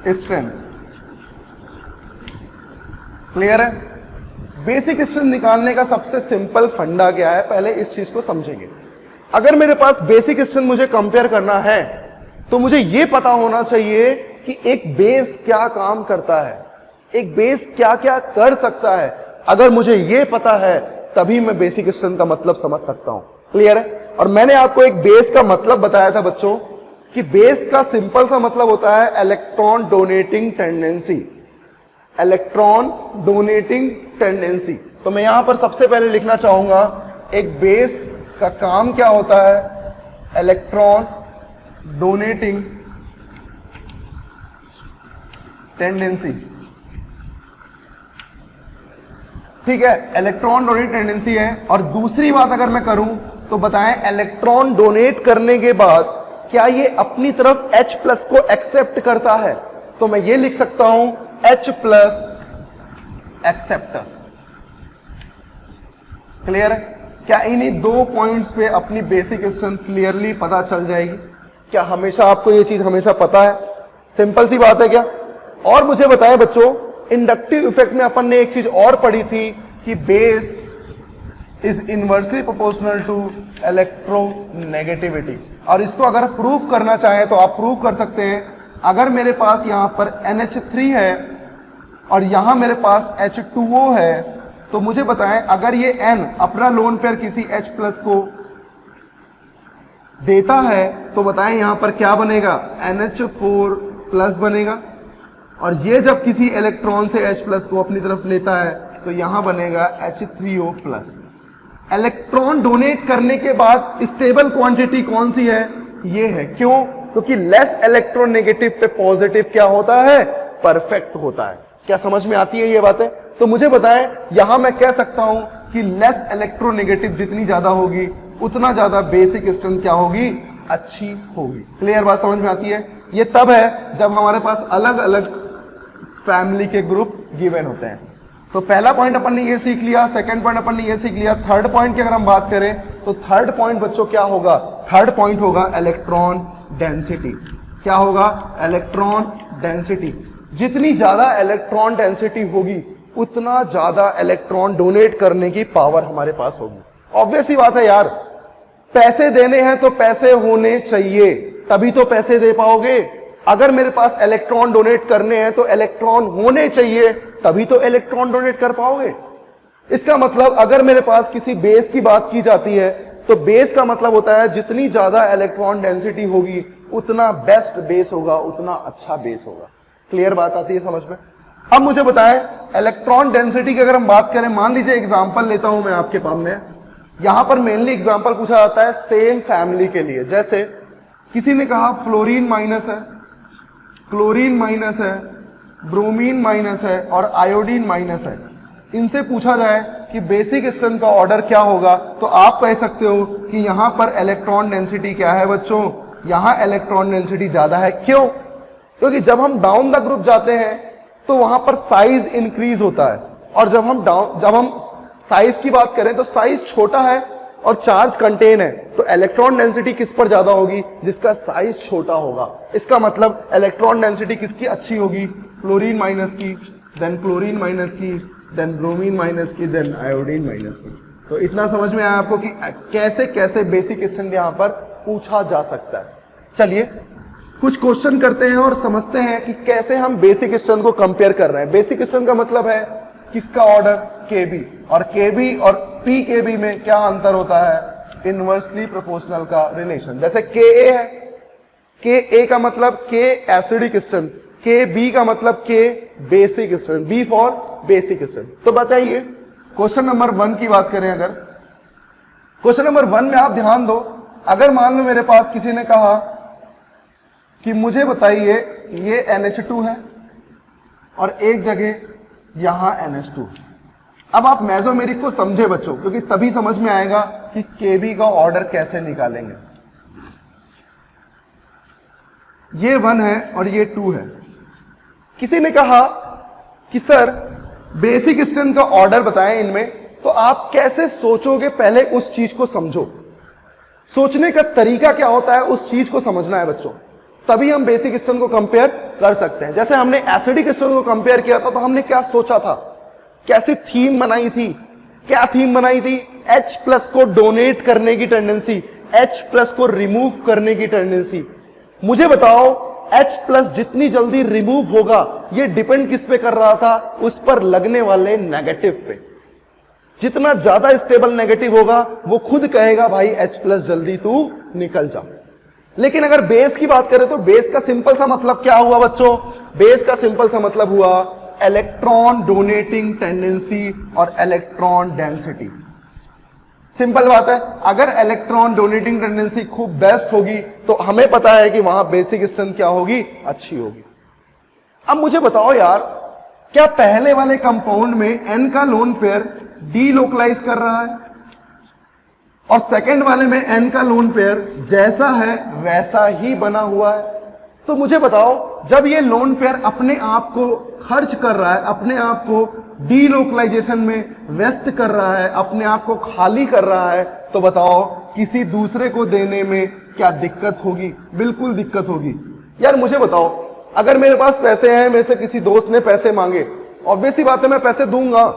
Strength. Clear है? Basic strength निकालने का सबसे सिंपल फंडा क्या है, पहले इस चीज को समझेंगे। अगर मेरे पास बेसिक स्ट्रेंथ मुझे कंपेयर करना है तो मुझे यह पता होना चाहिए कि एक बेस क्या काम करता है, एक बेस क्या क्या कर सकता है। अगर मुझे यह पता है तभी मैं बेसिक स्ट्रेंथ का मतलब समझ सकता हूं। क्लियर है? और मैंने आपको एक बेस का मतलब बताया था बच्चों कि बेस का सिंपल सा मतलब होता है electron donating tendency. Electron donating tendency. तो मैं यहां पर सबसे पहले लिखना चाहूंगा एक बेस का काम क्या होता है, इलेक्ट्रॉन डोनेटिंग टेंडेंसी। ठीक है, इलेक्ट्रॉन डोनेट टेंडेंसी है। और दूसरी बात अगर मैं करूं तो बताएं इलेक्ट्रॉन डोनेट करने के बाद क्या ये अपनी तरफ H प्लस को एक्सेप्ट करता है, तो मैं ये लिख सकता हूं H प्लस एक्सेप्टर। क्लियर है? क्या इन्हीं दो पॉइंट्स पे अपनी बेसिक स्ट्रेंथ क्लियरली पता चल जाएगी? क्या हमेशा आपको ये चीज हमेशा पता है? सिंपल सी बात है क्या? और मुझे बताएं बच्चों, इंडक्टिव इफेक्ट में अपन ने एक चीज और पढ़ी थी कि base is inversely proportional to electronegativity. और इसको अगर प्रूफ करना चाहें तो आप प्रूफ कर सकते हैं। अगर मेरे पास यहां पर NH3 है और यहां मेरे पास H2O है, तो मुझे बताएं अगर ये N अपना लोन पेयर किसी H प्लस को देता है तो बताएं यहां पर क्या बनेगा, NH4 प्लस बनेगा। और ये जब किसी इलेक्ट्रॉन से H प्लस को अपनी तरफ लेता है तो यहां बनेगा H3O प्लस। इलेक्ट्रॉन डोनेट करने के बाद स्टेबल क्वांटिटी कौन सी है, ये है। क्यों? क्योंकि लेस इलेक्ट्रोनेगेटिव पे पॉजिटिव क्या होता है, परफेक्ट होता है। क्या समझ में आती है ये बातें? तो मुझे बताएं यहां मैं कह सकता हूं कि लेस इलेक्ट्रोनेगेटिव जितनी ज्यादा होगी उतना ज्यादा बेसिक स्ट्रेंथ क्या होगी, अच्छी होगी। क्लियर बात समझ में आती है? ये तब है जब हमारे पास अलग अलग फैमिली के ग्रुप गिवन होते हैं। तो पहला पॉइंट अपन ने ये सीख लिया, सेकंड पॉइंट अपन ने ये सीख लिया। थर्ड पॉइंट की अगर हम बात करें तो थर्ड पॉइंट बच्चों क्या होगा, थर्ड पॉइंट होगा इलेक्ट्रॉन डेंसिटी। क्या होगा, इलेक्ट्रॉन डेंसिटी। जितनी ज्यादा इलेक्ट्रॉन डेंसिटी होगी उतना ज्यादा इलेक्ट्रॉन डोनेट करने की पावर हमारे पास होगी। ऑब्वियस ही बात है यार, पैसे देने हैं तो पैसे होने चाहिए, तभी तो पैसे दे पाओगे। अगर मेरे पास इलेक्ट्रॉन डोनेट करने हैं तो इलेक्ट्रॉन होने चाहिए, तभी तो इलेक्ट्रॉन डोनेट कर पाओगे। इसका मतलब अगर मेरे पास किसी बेस की बात की जाती है तो बेस का मतलब होता है जितनी ज्यादा इलेक्ट्रॉन डेंसिटी होगी उतना बेस्ट बेस होगा, उतना अच्छा बेस होगा। क्लियर बात आती है समझ में? अब मुझे बताएं इलेक्ट्रॉन डेंसिटी की अगर हम बात करें, मान लीजिए एग्जांपल लेता हूं मैं आपके सामने। यहां पर मेनली एग्जांपल पूछा जाता है सेम फैमिली के लिए। जैसे किसी ने कहा फ्लोरीन माइनस है, क्लोरीन माइनस है, ब्रोमीन माइनस है और आयोडीन माइनस है। इनसे पूछा जाए कि बेसिक स्ट्रेंथ का ऑर्डर क्या होगा, तो आप कह सकते हो कि यहां पर इलेक्ट्रॉन डेंसिटी क्या है बच्चों, यहां इलेक्ट्रॉन डेंसिटी ज्यादा है। क्यों? क्योंकि जब हम डाउन द ग्रुप जाते हैं तो वहां पर साइज इंक्रीज होता है, और जब हम साइज की बात करें तो साइज छोटा है और चार्ज कंटेन है, तो इलेक्ट्रॉन डेंसिटी किस पर ज्यादा होगी, जिसका साइज छोटा होगा। इसका मतलब इलेक्ट्रॉन डेंसिटी किसकी अच्छी होगी, फ्लोरीन माइनस की, देन क्लोरीन माइनस की, देन ब्रोमीन माइनस की, देन आयोडीन माइनस की। तो इतना समझ में आया आपको कि कैसे कैसे बेसिक स्ट्रेंथ यहां पर पूछा जा सकता है। चलिए कुछ क्वेश्चन करते हैं और समझते हैं कि कैसे हम बेसिक स्ट्रेंथ को कंपेयर कर रहे हैं। बेसिक स्ट्रेंथ का मतलब है किसका ऑर्डर, केबी, और केबी और पी केबी में क्या अंतर होता है, इनवर्सली प्रोपोर्शनल का रिलेशन। जैसे के ए है, के ए का मतलब के एसिडिक स्ट्रेंथ, के बी का मतलब के basic strength, B for basic strength. तो बताइए क्वेश्चन नंबर 1 की बात करें, अगर क्वेश्चन नंबर 1 में आप ध्यान दो, अगर मान लो मेरे पास किसी ने कहा कि मुझे बताइए ये NH2 है और एक जगह यहां NH2। अब आप मेसोमेरिक को समझे बच्चों, क्योंकि तभी समझ में आएगा कि केबी का ऑर्डर कैसे निकालेंगे। ये 1 है और ये 2 है। किसी ने कहा कि सर बेसिक स्ट्रेंथ का ऑर्डर बताएं इनमें, तो आप कैसे सोचोगे, पहले उस चीज को समझो। सोचने का तरीका क्या होता है उस चीज को समझना है बच्चों। तभी हम बेसिक स्ट्रेंथ को कंपेयर कर सकते हैं। जैसे हमने एसिडिक स्ट्रेंथ को कंपेयर किया था तो हमने क्या सोचा था, कैसी थीम बनाई थी, क्या थीम बनाई थी, H प्लस को डोनेट करने की टेंडेंसी, H प्लस को रिमूव करने की टेंडेंसी। मुझे बताओ H प्लस जितनी जल्दी रिमूव होगा ये डिपेंड किस पे कर रहा था, उस पर लगने वाले नेगेटिव पे। जितना ज्यादा स्टेबल नेगेटिव होगा वो खुद कहेगा भाई H प्लस जल्दी तू निकल जा। लेकिन अगर बेस की बात करें तो बेस का सिंपल सा मतलब क्या हुआ बच्चों, बेस का सिंपल सा मतलब हुआ इलेक्ट्रॉन डोनेटिंग टेंडेंसी और इलेक्ट्रॉन डेंसिटी। सिंपल बात है, अगर इलेक्ट्रॉन डोनेटिंग टेंडेंसी खूब बेस्ट होगी तो हमें पता है कि वहां बेसिक स्ट्रेंथ क्या होगी, अच्छी होगी। अब मुझे बताओ यार, क्या पहले वाले कंपाउंड में N का लोन पेयर डीलोकलाइज कर रहा है और सेकंड वाले में N का लोन पेयर जैसा है वैसा ही बना हुआ है? तो मुझे बताओ, जब ये लोन पेयर अपने आप को खर्च कर रहा है, अपने आप को डीलोकलाइजेशन में व्यस्त कर रहा है, अपने आप को खाली कर रहा है, तो बताओ किसी दूसरे को देने में क्या दिक्कत होगी? बिल्कुल दिक्कत होगी। यार मुझे बताओ, अगर मेरे पास पैसे हैं, मेरे से किसी दोस्त ने पैसे मांगे, ऑब्वियस सी बात है मैं पैसे दूंगा।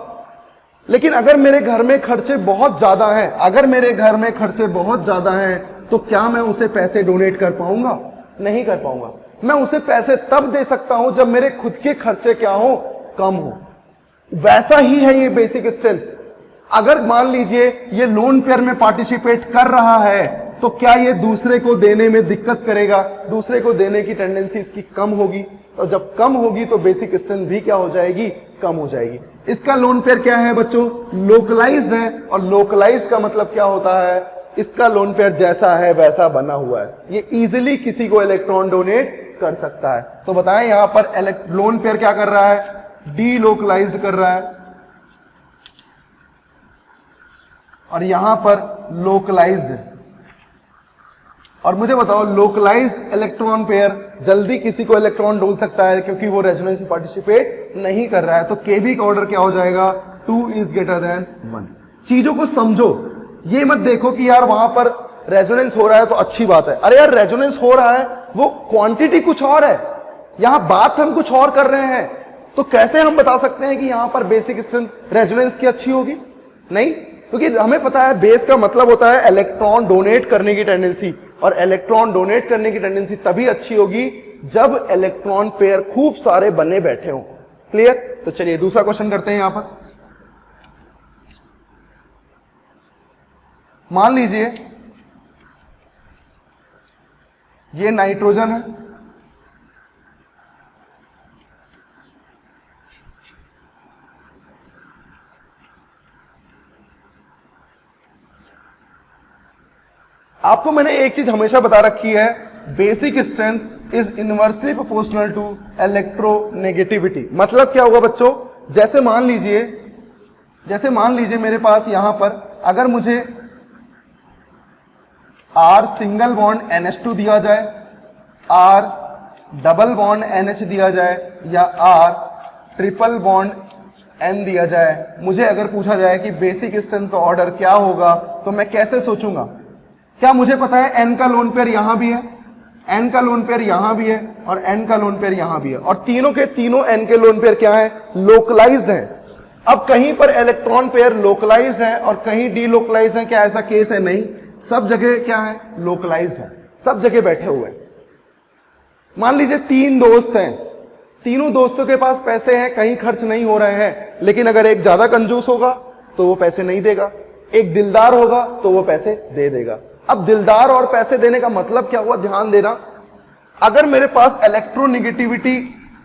लेकिन अगर मेरे घर में खर्चे बहुत ज्यादा हैं, अगर मेरे घर में खर्चे बहुत ज्यादा हैं, तो क्या मैं उसे पैसे डोनेट कर पाऊंगा? नहीं कर पाऊंगा। मैं उसे पैसे तब दे सकता हूं जब मेरे खुद के खर्चे क्या हो, कम हो। वैसा ही है ये बेसिक स्ट्रेंथ। अगर मान लीजिए ये लोन पेयर में पार्टिसिपेट कर रहा है तो क्या ये दूसरे को देने में दिक्कत करेगा? दूसरे को देने की टेंडेंसी इसकी कम होगी, और जब कम होगी तो बेसिक स्ट्रेंथ भी क्या हो जाएगी, कम हो जाएगी। इसका लोन पेयर क्या है बच्चों, लोकलाइज्ड है, और लोकलाइज्ड का मतलब क्या होता है, इसका लोन पेयर जैसा है वैसा बना हुआ है, ये इजीली किसी को इलेक्ट्रॉन डोनेट कर सकता है। तो बताएं यहां पर लोन पेयर क्या कर रहा है, डीलोकलाइज्ड कर रहा है, और यहां पर लोकलाइज्ड है। और मुझे बताओ, लोकलाइज्ड इलेक्ट्रॉन पेयर जल्दी किसी को इलेक्ट्रॉन डोल सकता है क्योंकि वो रेजोनेंस में पार्टिसिपेट नहीं कर रहा है। तो केबी का ऑर्डर क्या हो जाएगा, 2 इज ग्रेटर देन 1। चीजों को समझो, ये मत देखो कि यार वहां पर रेजोनेंस हो रहा है तो अच्छी बात है। अरे यार रेजोनेंस हो रहा है, वो क्वांटिटी कुछ और है, यहां बात हम कुछ और कर रहे हैं। तो कैसे हम बता सकते हैं कि यहां पर बेसिक स्ट्रेंथ रेजोनेंस की अच्छी होगी? नहीं, क्योंकि हमें पता है बेस का मतलब होता है इलेक्ट्रॉन डोनेट करने की टेंडेंसी, और इलेक्ट्रॉन डोनेट करने की टेंडेंसी तभी अच्छी होगी जब इलेक्ट्रॉन पेयर खूब सारे बने बैठे हों। क्लियर? तो चलिए दूसरा क्वेश्चन करते हैं। यहां पर मान लीजिए ये नाइट्रोजन है, आपको मैंने एक चीज हमेशा बता रखी है, basic strength is inversely proportional to electronegativity. मतलब क्या हुआ बच्चों, जैसे मान लीजिए मेरे पास यहां पर अगर मुझे R सिंगल बॉन्ड NH2 दिया जाए, R डबल बॉन्ड NH दिया जाए, या R ट्रिपल बॉन्ड N दिया जाए, मुझे अगर पूछा जाए कि बेसिक स्ट्रेंथ का ऑर्डर क्या होगा, तो मैं कैसे सोचूंगा? क्या मुझे पता है N का लोन पेयर यहां भी है, N का लोन पेयर यहां भी है, और N का लोन पेयर यहां भी है, और तीनों के तीनों N के लोन पेयर क्या है, लोकलाइज्ड है। अब कहीं पर इलेक्ट्रॉन पेयर लोकलाइज्ड है और कहीं डीलोकलाइज्ड है, क्या ऐसा केस है? नहीं, सब जगह क्या है, लोकलाइज्ड है, सब जगह बैठे हुए हैं। मान लीजिए 3 दोस्त हैं, तीनों दोस्तों के पास पैसे हैं, कहीं खर्च नहीं हो रहे हैं, लेकिन अगर एक ज्यादा कंजूस होगा तो वो पैसे नहीं देगा, एक दिलदार होगा तो वो पैसे दे देगा। अब दिलदार और पैसे देने का मतलब क्या हुआ, ध्यान देना। अगर मेरे पास इलेक्ट्रोनेगेटिविटी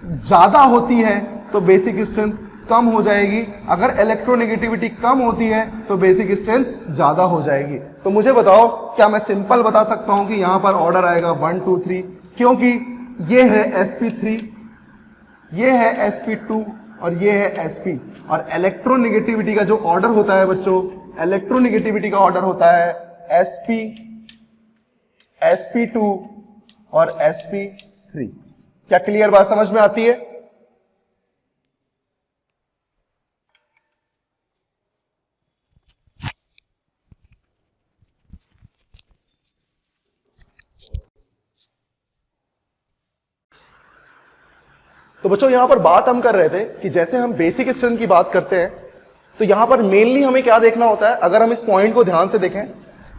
ज्यादा होती है तो बेसिक स्ट्रेंथ कम हो जाएगी, अगर इलेक्ट्रोनेगेटिविटी कम होती है तो बेसिक स्ट्रेंथ ज्यादा हो जाएगी। तो मुझे बताओ, क्या मैं सिंपल बता सकता हूं कि यहां पर ऑर्डर आएगा 1 2 3, क्योंकि ये है sp3, ये है sp2 और ये है sp, और इलेक्ट्रोनेगेटिविटी का जो ऑर्डर होता है बच्चों, इलेक्ट्रोनेगेटिविटी का ऑर्डर होता है sp, sp2 और sp3। क्या क्लियर बात समझ में आती है? तो बच्चों यहां पर बात हम कर रहे थे कि जैसे हम बेसिक स्ट्रेंथ की बात करते हैं तो यहां पर मेनली हमें क्या देखना होता है, अगर हम इस पॉइंट को ध्यान से देखें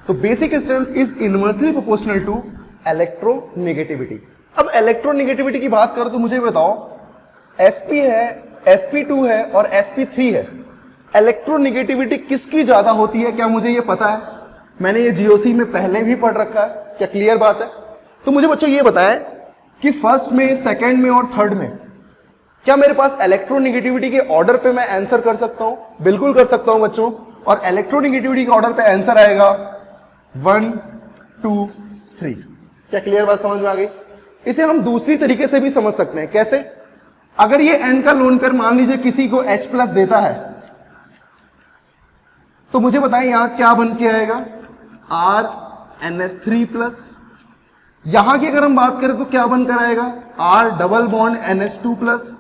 तो basic strength is inversely proportional to electronegativity. अब इलेक्ट्रोनेगेटिविटी की बात करो तो मुझे बताओ, sp है, sp2 है और sp3 है, इलेक्ट्रोनेगेटिविटी किसकी ज्यादा होती है? क्या मुझे ये पता है? मैंने ये जीओसी में पहले भी पढ़ रखा है, क्या क्लियर बात है? तो मुझे बच्चों ये बताएं कि फर्स्ट में, सेकंड में और थर्ड में क्या मेरे पास इलेक्ट्रोनेगेटिविटी के ऑर्डर पे मैं आंसर कर सकता हूं? बिल्कुल कर सकता हूं बच्चों। और इलेक्ट्रोनेगेटिविटी के ऑर्डर पे आंसर आएगा 1 2 3। क्या क्लियर बात समझ में आ गई? इसे हम दूसरी तरीके से भी समझ सकते हैं। कैसे? अगर ये n का लोन पेयर मान लीजिए किसी को H प्लस देता है तो मुझे बताएं यहां क्या बन के आएगा? R NH3 plus. यहां की अगर हम बात करें तो क्या बनकर आएगा? R double bond NH2 plus.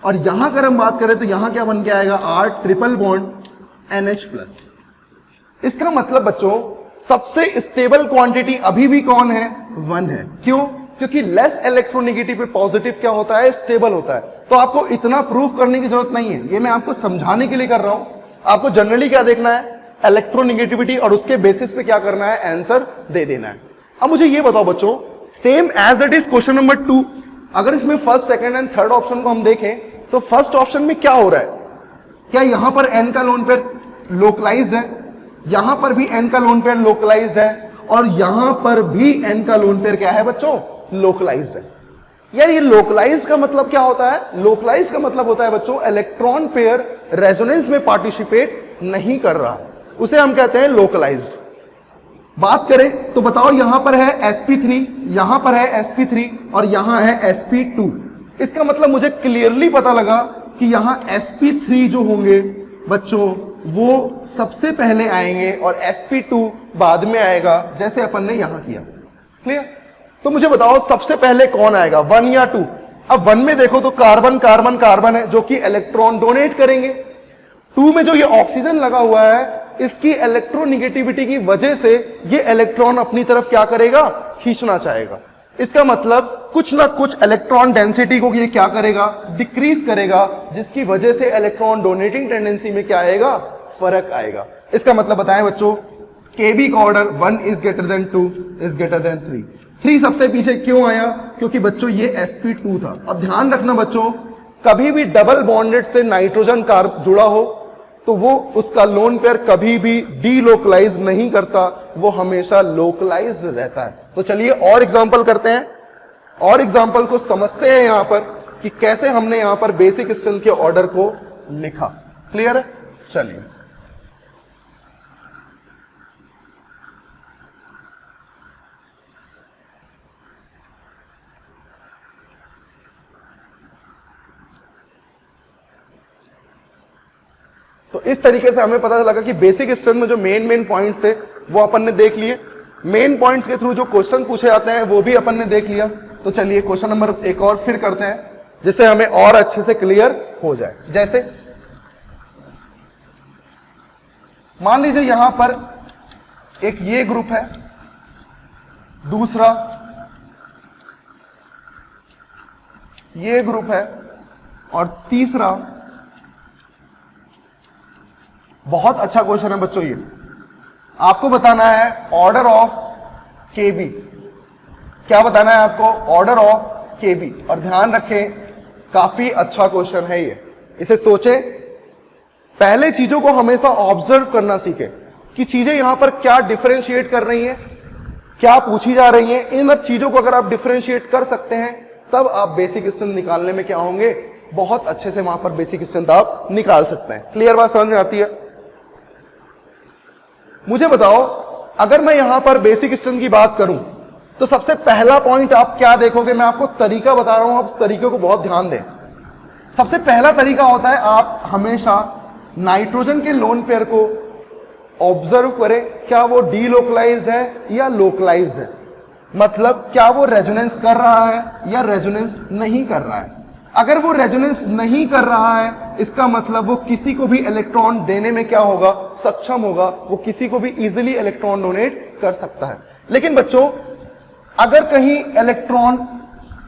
और यहां अगर हम बात करें तो यहां क्या बन के आएगा? R triple bond NH plus. इसका मतलब बच्चों सबसे स्टेबल क्वांटिटी अभी भी कौन है? 1 है। क्यों? क्योंकि लेस इलेक्ट्रोनेगेटिव पे पॉजिटिव क्या होता है? स्टेबल होता है। तो आपको इतना प्रूफ करने की जरूरत नहीं है, ये मैं आपको समझाने के लिए कर रहा हूं। आपको जनरली क्या देखना है? इलेक्ट्रोनेगेटिविटी, और उसके बेसिस पे क्या करना है? आंसर दे देना है। अब मुझे ये बताओ बच्चों, same as it is question number 2, अगर इसमें first, second and third option को हम देखें तो फर्स्ट ऑप्शन में क्या हो रहा है? क्या यहां पर n का लोन पेयर लोकलाइज्ड है? यहां पर भी n का लोन पेयर लोकलाइज्ड है, और यहां पर भी n का लोन पेयर क्या है बच्चों? लोकलाइज्ड है। यार ये लोकलाइज्ड का मतलब क्या होता है? लोकलाइज्ड का मतलब होता है बच्चों इलेक्ट्रॉन पेयर रेजोनेंस में पार्टिसिपेट नहीं कर रहा है, उसे हम कहते हैं लोकलाइज्ड। बात करें तो बताओ, यहां पर है sp3, यहां पर है sp3 और यहां है sp2। इसका मतलब मुझे क्लियरली पता लगा कि यहां sp3 जो होंगे बच्चों वो सबसे पहले आएंगे और sp2 बाद में आएगा, जैसे अपन ने यहां किया। क्लियर? तो मुझे बताओ सबसे पहले कौन आएगा, 1 या 2? अब 1 में देखो तो कार्बन कार्बन कार्बन है जो कि इलेक्ट्रॉन डोनेट करेंगे। 2 में जो ये ऑक्सीजन लगा हुआ है, इसकी इलेक्ट्रोनेगेटिविटी की वजह से ये इलेक्ट्रॉन अपनी तरफ क्या करेगा? खींचना चाहेगा। इसका मतलब कुछ ना कुछ इलेक्ट्रॉन डेंसिटी को ये क्या करेगा? डिक्रीज करेगा, जिसकी वजह से इलेक्ट्रॉन डोनेटिंग टेंडेंसी में क्या आएगा? फर्क आएगा। इसका मतलब बताएं बच्चों, KB का order 1 is greater than 2 is greater than 3। 3 सबसे पीछे क्यों आया? क्योंकि बच्चों ये sp2 था। और ध्यान रखना बच्चों, कभी भी डबल बॉन्डेड से नाइट्रोजन कार्ब जुड़ा हो तो वो उसका लोन पेयर कभी भी डीलोकलाइज नहीं करता, वो हमेशा लोकलाइज्ड रहता है। तो चलिए और एग्जांपल करते हैं, और एग्जांपल को समझते हैं यहां पर कि कैसे हमने यहां पर बेसिक स्ट्रेंथ के ऑर्डर को लिखा। क्लियर है? चलिए तो इस तरीके से हमें पता लगा कि बेसिक स्ट्रेंथ में जो मेन पॉइंट्स थे वो अपन ने देख लिए। मेन पॉइंट्स के थ्रू जो क्वेश्चन पूछे जाते हैं वो भी अपन ने देख लिया। तो चलिए क्वेश्चन नंबर एक और फिर करते हैं, जिससे हमें और अच्छे से क्लियर हो जाए। जैसे मान लीजिए यहां पर एक ये ग्रुप है, दूसरा ये ग्रुप है, और तीसरा, बहुत अच्छा क्वेश्चन है बच्चों ये, आपको बताना है ऑर्डर ऑफ KB। क्या बताना है आपको? Order of KB। और ध्यान रखें काफी अच्छा क्वेश्चन है ये, इसे सोचें। पहले चीजों को हमेशा ऑब्जर्व करना सीखें कि चीजें यहां पर क्या डिफरेंशिएट कर रही हैं, क्या पूछी जा रही हैं। इन अब चीजों को अगर आप डिफरेंशिएट कर सकते हैं तब आप बेसिक स्ट्रेंथ निकालने में क्या होंगे? बहुत अच्छे से वहां पर बेसिक स्ट्रेंथ आप निकाल सकते हैं। क्लियर बात समझ में आती है? मुझे बताओ, अगर मैं यहां पर बेसिक स्ट्रेंथ की बात करूं तो सबसे पहला पॉइंट आप क्या देखोगे? मैं आपको तरीका बता रहा हूं, आप उस तरीके को बहुत ध्यान दें। सबसे पहला तरीका होता है आप हमेशा नाइट्रोजन के लोन पेयर को ऑब्जर्व करें, क्या वो डीलोकलाइज्ड है या लोकलाइज्ड है। मतलब क्या वो रेजोनेंस कर रहा है या रेजोनेंस नहीं कर रहा है। अगर वो रेजोनेंस नहीं कर रहा है, इसका मतलब वो किसी को भी इलेक्ट्रॉन देने में क्या होगा? सक्षम होगा, वो किसी को भी इजीली इलेक्ट्रॉन डोनेट कर सकता है। लेकिन बच्चों, अगर कहीं इलेक्ट्रॉन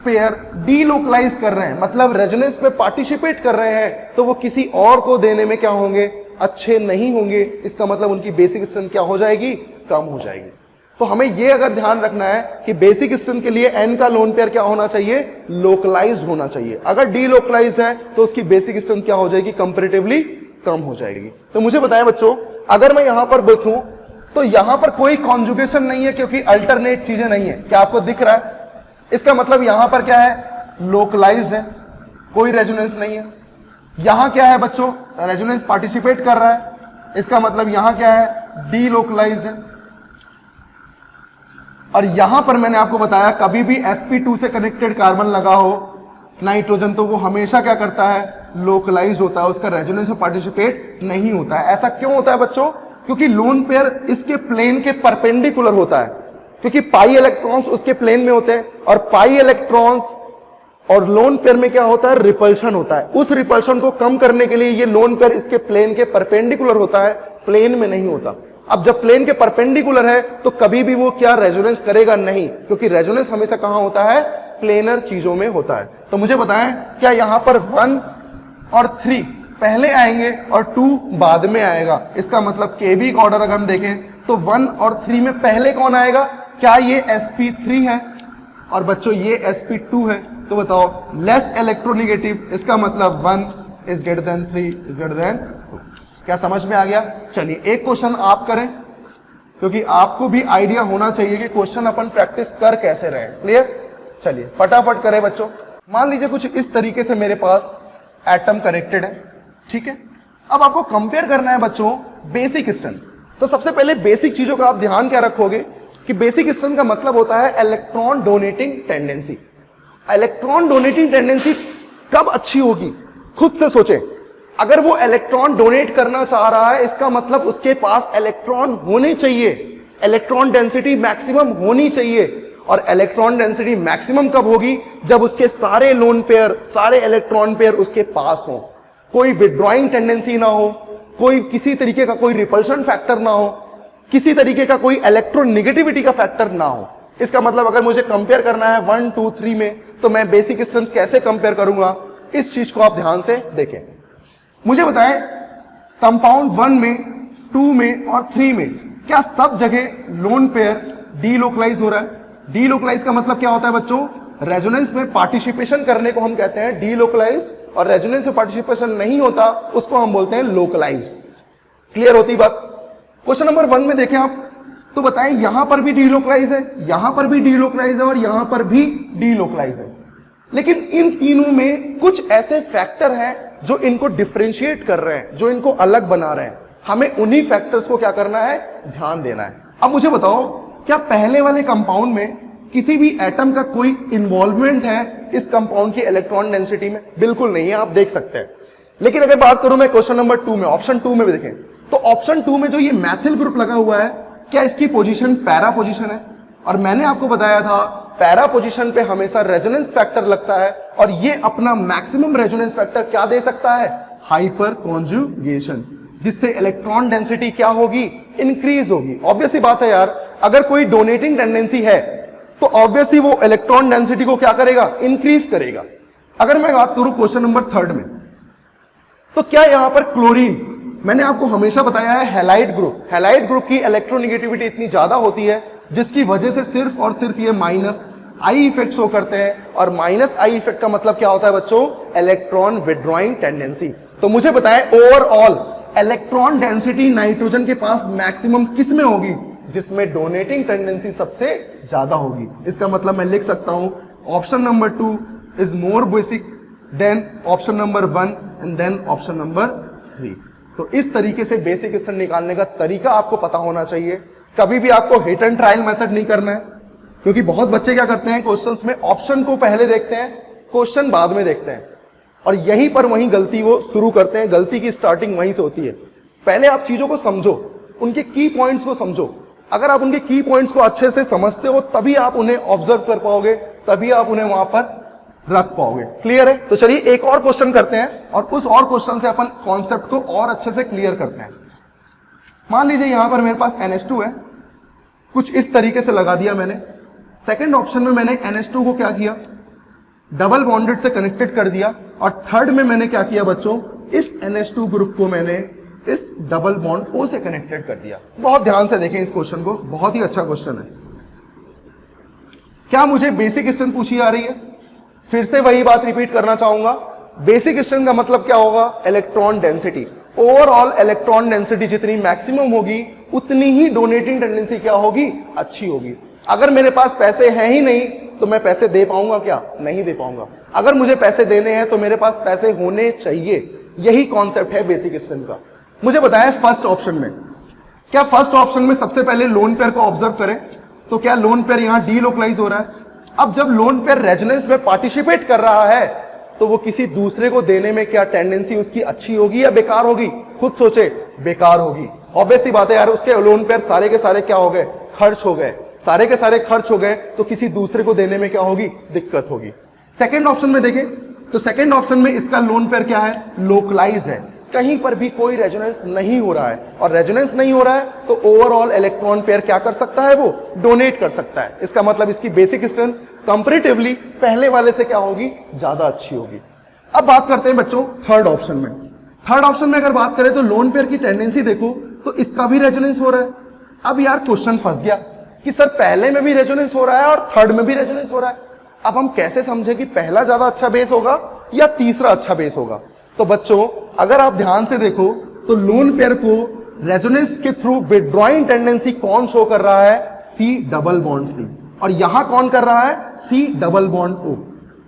पेयर डीलोकलाइज कर रहे हैं, मतलब रेजोनेंस में पार्टिसिपेट कर रहे हैं, तो वो किसी और को देने में क्या होंगे, अच्छे नहीं होंगे। इसका मतलब उनकी बेसिक स्ट्रेंथ क्या हो जाएगी, कम हो जाएगी। तो हमें ये अगर ध्यान रखना है कि बेसिक स्ट्रेंथ के लिए एन का लोन पेयर क्या होना चाहिए, लोकलाइज्ड होना चाहिए। अगर डीलोकलाइज्ड है तो उसकी बेसिक स्ट्रेंथ क्या हो जाएगी, कंपैरेटिवली कम हो जाएगी। तो मुझे बताएं बच्चों, अगर मैं यहां पर देखूं तो यहां पर कोई कॉन्जुगेशन नहीं है क्योंकि अल्टरनेट चीजें नहीं है। क्या आपको दिख रहा है? इसका मतलब यहां पर क्या है, लोकलाइज्ड है, कोई रेजोनेंस नहीं है। यहां क्या है बच्चों, रेजोनेंस पार्टिसिपेट कर रहा है, इसका मतलब यहां क्या है, डीलोकलाइज्ड है। और यहां पर मैंने आपको बताया कभी भी sp2 से कनेक्टेड कार्बन लगा हो नाइट्रोजन, तो वो हमेशा क्या करता है, लोकलाइज्ड होता है, उसका रेजोनेंस में पार्टिसिपेट नहीं होता है। ऐसा क्यों होता है बच्चों? क्योंकि लोन पेयर इसके प्लेन के परपेंडिकुलर होता है, क्योंकि पाई इलेक्ट्रॉन्स उसके प्लेन में होते हैं, और पाई इलेक्ट्रॉन्स और लोन पेयर में क्या होता है, रिपल्शन होता है। उस रिपल्शन को कम करने के लिए ये लोन पेयर इसके प्लेन के परपेंडिकुलर होता है, प्लेन में नहीं होता। अब जब प्लेन के परपेंडिकुलर है तो कभी भी वो क्या रेजोनेंस करेगा नहीं, क्योंकि रेजोनेंस हमेशा कहां होता है, प्लेनर चीजों में होता है। तो मुझे बताएं, क्या यहां पर 1 और 3 पहले आएंगे और 2 बाद में आएगा? इसका मतलब केबी का ऑर्डर अगर हम देखें तो 1 और 3 में पहले कौन आएगा? क्या ये sp3 है और बच्चों ये sp2 है? तो बताओ, लेस इलेक्ट्रोनिगेटिव, इसका मतलब 1 is greater than 3 is greater than 2। क्या समझ में आ गया? चलिए एक क्वेश्चन आप करें, क्योंकि आपको भी आइडिया होना चाहिए कि क्वेश्चन अपन प्रैक्टिस कर कैसे रहे। क्लियर? चलिए फटाफट करें बच्चों। मान लीजिए कुछ इस तरीके से मेरे पास एटम कनेक्टेड है, ठीक है। अब आपको कंपेयर करना है बच्चों बेसिक स्ट्रेंथ। तो सबसे पहले बेसिक चीजों का आप ध्यान क्या रखोगे कि बेसिक स्ट्रेंथ का मतलब होता है electron donating tendency. Electron donating tendency कब अच्छी होगी, खुद से सोचें। अगर वो इलेक्ट्रॉन डोनेट करना चाह रहा है, इसका मतलब उसके पास इलेक्ट्रॉन होने चाहिए, इलेक्ट्रॉन डेंसिटी मैक्सिमम होनी चाहिए। और इलेक्ट्रॉन डेंसिटी मैक्सिमम कब होगी? जब उसके सारे लोन पेयर, सारे इलेक्ट्रॉन पेयर उसके पास हो, कोई विड्रॉइंग टेंडेंसी ना हो, कोई किसी तरीके का कोई रिपल्शन फैक्टर ना हो, किसी तरीके का कोई इलेक्ट्रोनेगेटिविटी का फैक्टर ना हो। इसका मतलब अगर मुझे कंपेयर करना है 1, 2, 3 में, तो मैं बेसिक स्ट्रेंथ कैसे कंपेयर करूंगा, इस चीज को आप ध्यान से देखें। मुझे बताएं, कंपाउंड 1 में, 2 में और 3 में क्या सब जगह लोन पेयर डीलोकलाइज हो रहा है? डीलोकलाइज का मतलब क्या होता है बच्चों? रेजोनेंस में पार्टिसिपेशन करने को हम कहते हैं डीलोकलाइज, और रेजोनेंस में पार्टिसिपेशन नहीं होता उसको हम बोलते हैं लोकलाइज। क्लियर होती बात? क्वेश्चन नंबर 1 में देखें आप, तो बताएं यहां पर भी डीलोकलाइज है, यहां पर भी डीलोकलाइज है और यहां पर भी डीलोकलाइज है। लेकिन इन तीनों में कुछ ऐसे फैक्टर हैं जो इनको डिफरेंशिएट कर रहे हैं, जो इनको अलग बना रहे हैं। हमें उन्हीं फैक्टर्स को क्या करना है, ध्यान देना है। अब मुझे बताओ, क्या पहले वाले कंपाउंड में किसी भी एटम का कोई इन्वॉल्वमेंट है इस कंपाउंड की इलेक्ट्रॉन डेंसिटी में? बिल्कुल नहीं है, आप देख सकते हैं। लेकिन अगर बात करूं मैं क्वेश्चन नंबर 2 में, ऑप्शन 2 में भी देखें, तो ऑप्शन 2 में जो ये मैथिल ग्रुप लगा हुआ है, क्या इसकी पोजीशन पैरा पोजीशन है? और मैंने आपको बताया था पैरा पोजीशन पे हमेशा रेजोनेंस फैक्टर लगता है, और ये अपना मैक्सिमम रेजोनेंस फैक्टर क्या दे सकता है, हाइपर कॉन्जुगेशन, जिससे इलेक्ट्रॉन डेंसिटी क्या होगी, इंक्रीज होगी। ऑब्वियसली बात है यार, अगर कोई डोनेटिंग टेंडेंसी है तो ऑब्वियसली वो इलेक्ट्रॉन डेंसिटी को क्या करेगा, इंक्रीज करेगा। अगर मैं बात करूं क्वेश्चन नंबर 3 में, तो क्या यहां पर क्लोरीन, मैंने आपको हमेशा बताया है हैलाइड ग्रुप की इलेक्ट्रोनेगेटिविटी इतनी ज्यादा होती है जिसकी वजह से सिर्फ और सिर्फ ये माइनस आई इफेक्ट शो करते हैं। और माइनस आई इफेक्ट का मतलब क्या होता है बच्चों, इलेक्ट्रॉन विड्रॉइंग टेंडेंसी। तो मुझे बताएं, ओवरऑल इलेक्ट्रॉन डेंसिटी नाइट्रोजन के पास मैक्सिमम किस में होगी, जिसमें डोनेटिंग टेंडेंसी सबसे ज्यादा होगी। इसका मतलब मैं लिख सकता हूं option number 2 is more basic than option number 1 and then option number 3। तो इस तरीके से बेसिक स्ट्रेंथ निकालने का तरीका आपको पता होना चाहिए। कभी भी आपको हिट एंड ट्रायल मेथड नहीं करना है, क्योंकि बहुत बच्चे क्या करते हैं, क्वेश्चंस में ऑप्शन को पहले देखते हैं, क्वेश्चन बाद में देखते हैं, और यहीं पर वहीं गलती वो शुरू करते हैं। गलती की स्टार्टिंग वहीं से होती है। पहले आप चीजों को समझो, उनके की पॉइंट्स को समझो। अगर आप उनके की पॉइंट्स को अच्छे से समझते हो तभी आप उन्हें ऑब्जर्व कर पाओगे, तभी आप उन्हें वहां पर रख पाओगे। क्लियर है? तो चलिए एक और क्वेश्चन करते हैं, और उस और क्वेश्चन से अपन कॉन्सेप्ट को और अच्छे से क्लियर करते हैं। मान लीजिए यहां पर मेरे पास NH2 है, कुछ इस तरीके से लगा दिया मैंने। सेकंड ऑप्शन में मैंने NH2 को क्या किया, डबल बॉन्डेड से कनेक्टेड कर दिया, और थर्ड में मैंने क्या किया बच्चों, इस NH2 ग्रुप को मैंने इस डबल बॉन्ड O से कनेक्टेड कर दिया। बहुत ध्यान से देखें इस क्वेश्चन को, बहुत ही अच्छा क्वेश्चन है। क्या मुझे बेसिक स्ट्रेंथ पूछी जा रही है? फिर से वही बात रिपीट करना चाहूंगा। बेसिक स्ट्रेंथ का मतलब क्या होगा? Electron density. Overall electron density जितनी मैक्सिमम होगी उतनी ही डोनेटिंग टेंडेंसी क्या होगी? अच्छी होगी। अगर मेरे पास पैसे हैं ही नहीं तो मैं पैसे दे पाऊंगा क्या? नहीं दे पाऊंगा। अगर मुझे पैसे देने हैं तो मेरे पास पैसे होने चाहिए। यही कॉन्सेप्ट है बेसिक स्ट्रेंथ का। मुझे बताएं फर्स्ट ऑप्शन में, क्या फर्स्ट ऑप्शन में सबसे पहले लोन पेयर को ऑब्जर्व करें तो क्या लोन पेयर यहां डीलोकलाइज हो रहा है? अब जब लोन पेयर रेजोनेंस में पार्टिसिपेट कर रहा है तो वो किसी दूसरे को देने में क्या टेंडेंसी उसकी अच्छी होगी या बेकार होगी? खुद सोचे, बेकार होगी। ऑब्वियस सी बात है यार, उसके लोन पेयर सारे के सारे क्या हो गए? खर्च हो गए। सारे के सारे खर्च हो गए तो किसी दूसरे को देने में क्या होगी? दिक्कत होगी। सेकेंड ऑप्शन में देखें तो सेकेंड ऑप्शन में इसका लोन पेयर क्या है? लोकलाइज्ड है। कहीं पर भी कोई रेजोनेंस नहीं हो रहा है, और रेजोनेंस नहीं हो रहा है तो ओवरऑल इलेक्ट्रॉन पेयर क्या कर सकता है? वो डोनेट कर सकता है। इसका मतलब इसकी बेसिक स्ट्रेंथ कंपैरेटिवली पहले वाले से क्या होगी? ज्यादा अच्छी होगी। अब बात करते हैं बच्चों थर्ड ऑप्शन में। थर्ड ऑप्शन में अगर बात करें तो लोन पेयर की टेंडेंसी देखो तो इसका भी रेजोनेंस हो रहा है। अब यार क्वेश्चन फंस गया कि सर पहले में भी रेजोनेंस हो रहा है और थर्ड में भी रेजोनेंस हो रहा है। अब हम कैसे समझे कि पहला ज्यादा अच्छा बेस होगा या तीसरा अच्छा बेस होगा? तो बच्चों अगर आप ध्यान से देखो तो लोन पेयर को रेजोनेंस के थ्रू विथड्रॉइंग टेंडेंसी कौन शो कर रहा है? C double bond C. और यहां कौन कर रहा है? C double bond O.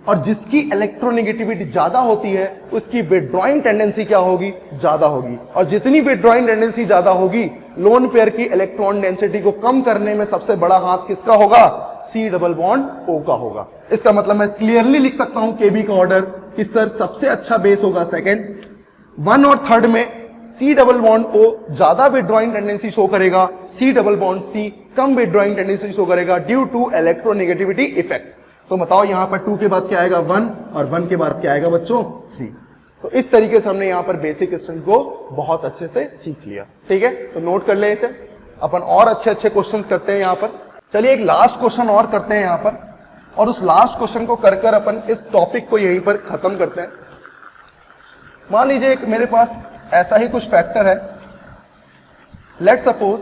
और जिसकी इलेक्ट्रोनेगेटिविटी ज्यादा होती है उसकी विथड्रॉइंग टेंडेंसी क्या होगी? ज्यादा होगी। और जितनी विथड्रॉइंग टेंडेंसी ज्यादा होगी लोन पेयर की इलेक्ट्रॉन डेंसिटी को कम करने में सबसे बड़ा हाथ किसका होगा? सी डबल बॉन्ड ओ का होगा। इसका मतलब मैं क्लियरली लिख सकता हूं केबी का ऑर्डर कि सर सबसे अच्छा बेस होगा सेकंड। वन और थर्ड में सी डबल बॉन्ड ओ ज्यादा विथड्रॉइंग टेंडेंसी शो करेगा, सी डबल बॉन्ड सी कम विथड्रॉइंग टेंडेंसी शो करेगा ड्यू टू इलेक्ट्रोनेगेटिविटी इफेक्ट। तो बताओ यहां पर 2 के बाद क्या आएगा? 1, और 1 के बाद क्या आएगा बच्चों? 3। तो इस तरीके से हमने यहां पर बेसिक स्ट्रेंथ को बहुत अच्छे से सीख लिया। ठीक है, तो नोट कर ले इसे। अपन और अच्छे अच्छे क्वेश्चंस करते हैं यहां पर। चलिए एक लास्ट क्वेश्चन और करते हैं यहां पर, और उस लास्ट क्वेश्चन को कर कर अपन इस टॉपिक को यहीं पर खत्म करते हैं। मान लीजिए एक मेरे पास ऐसा ही कुछ फैक्टर है। लेट सपोज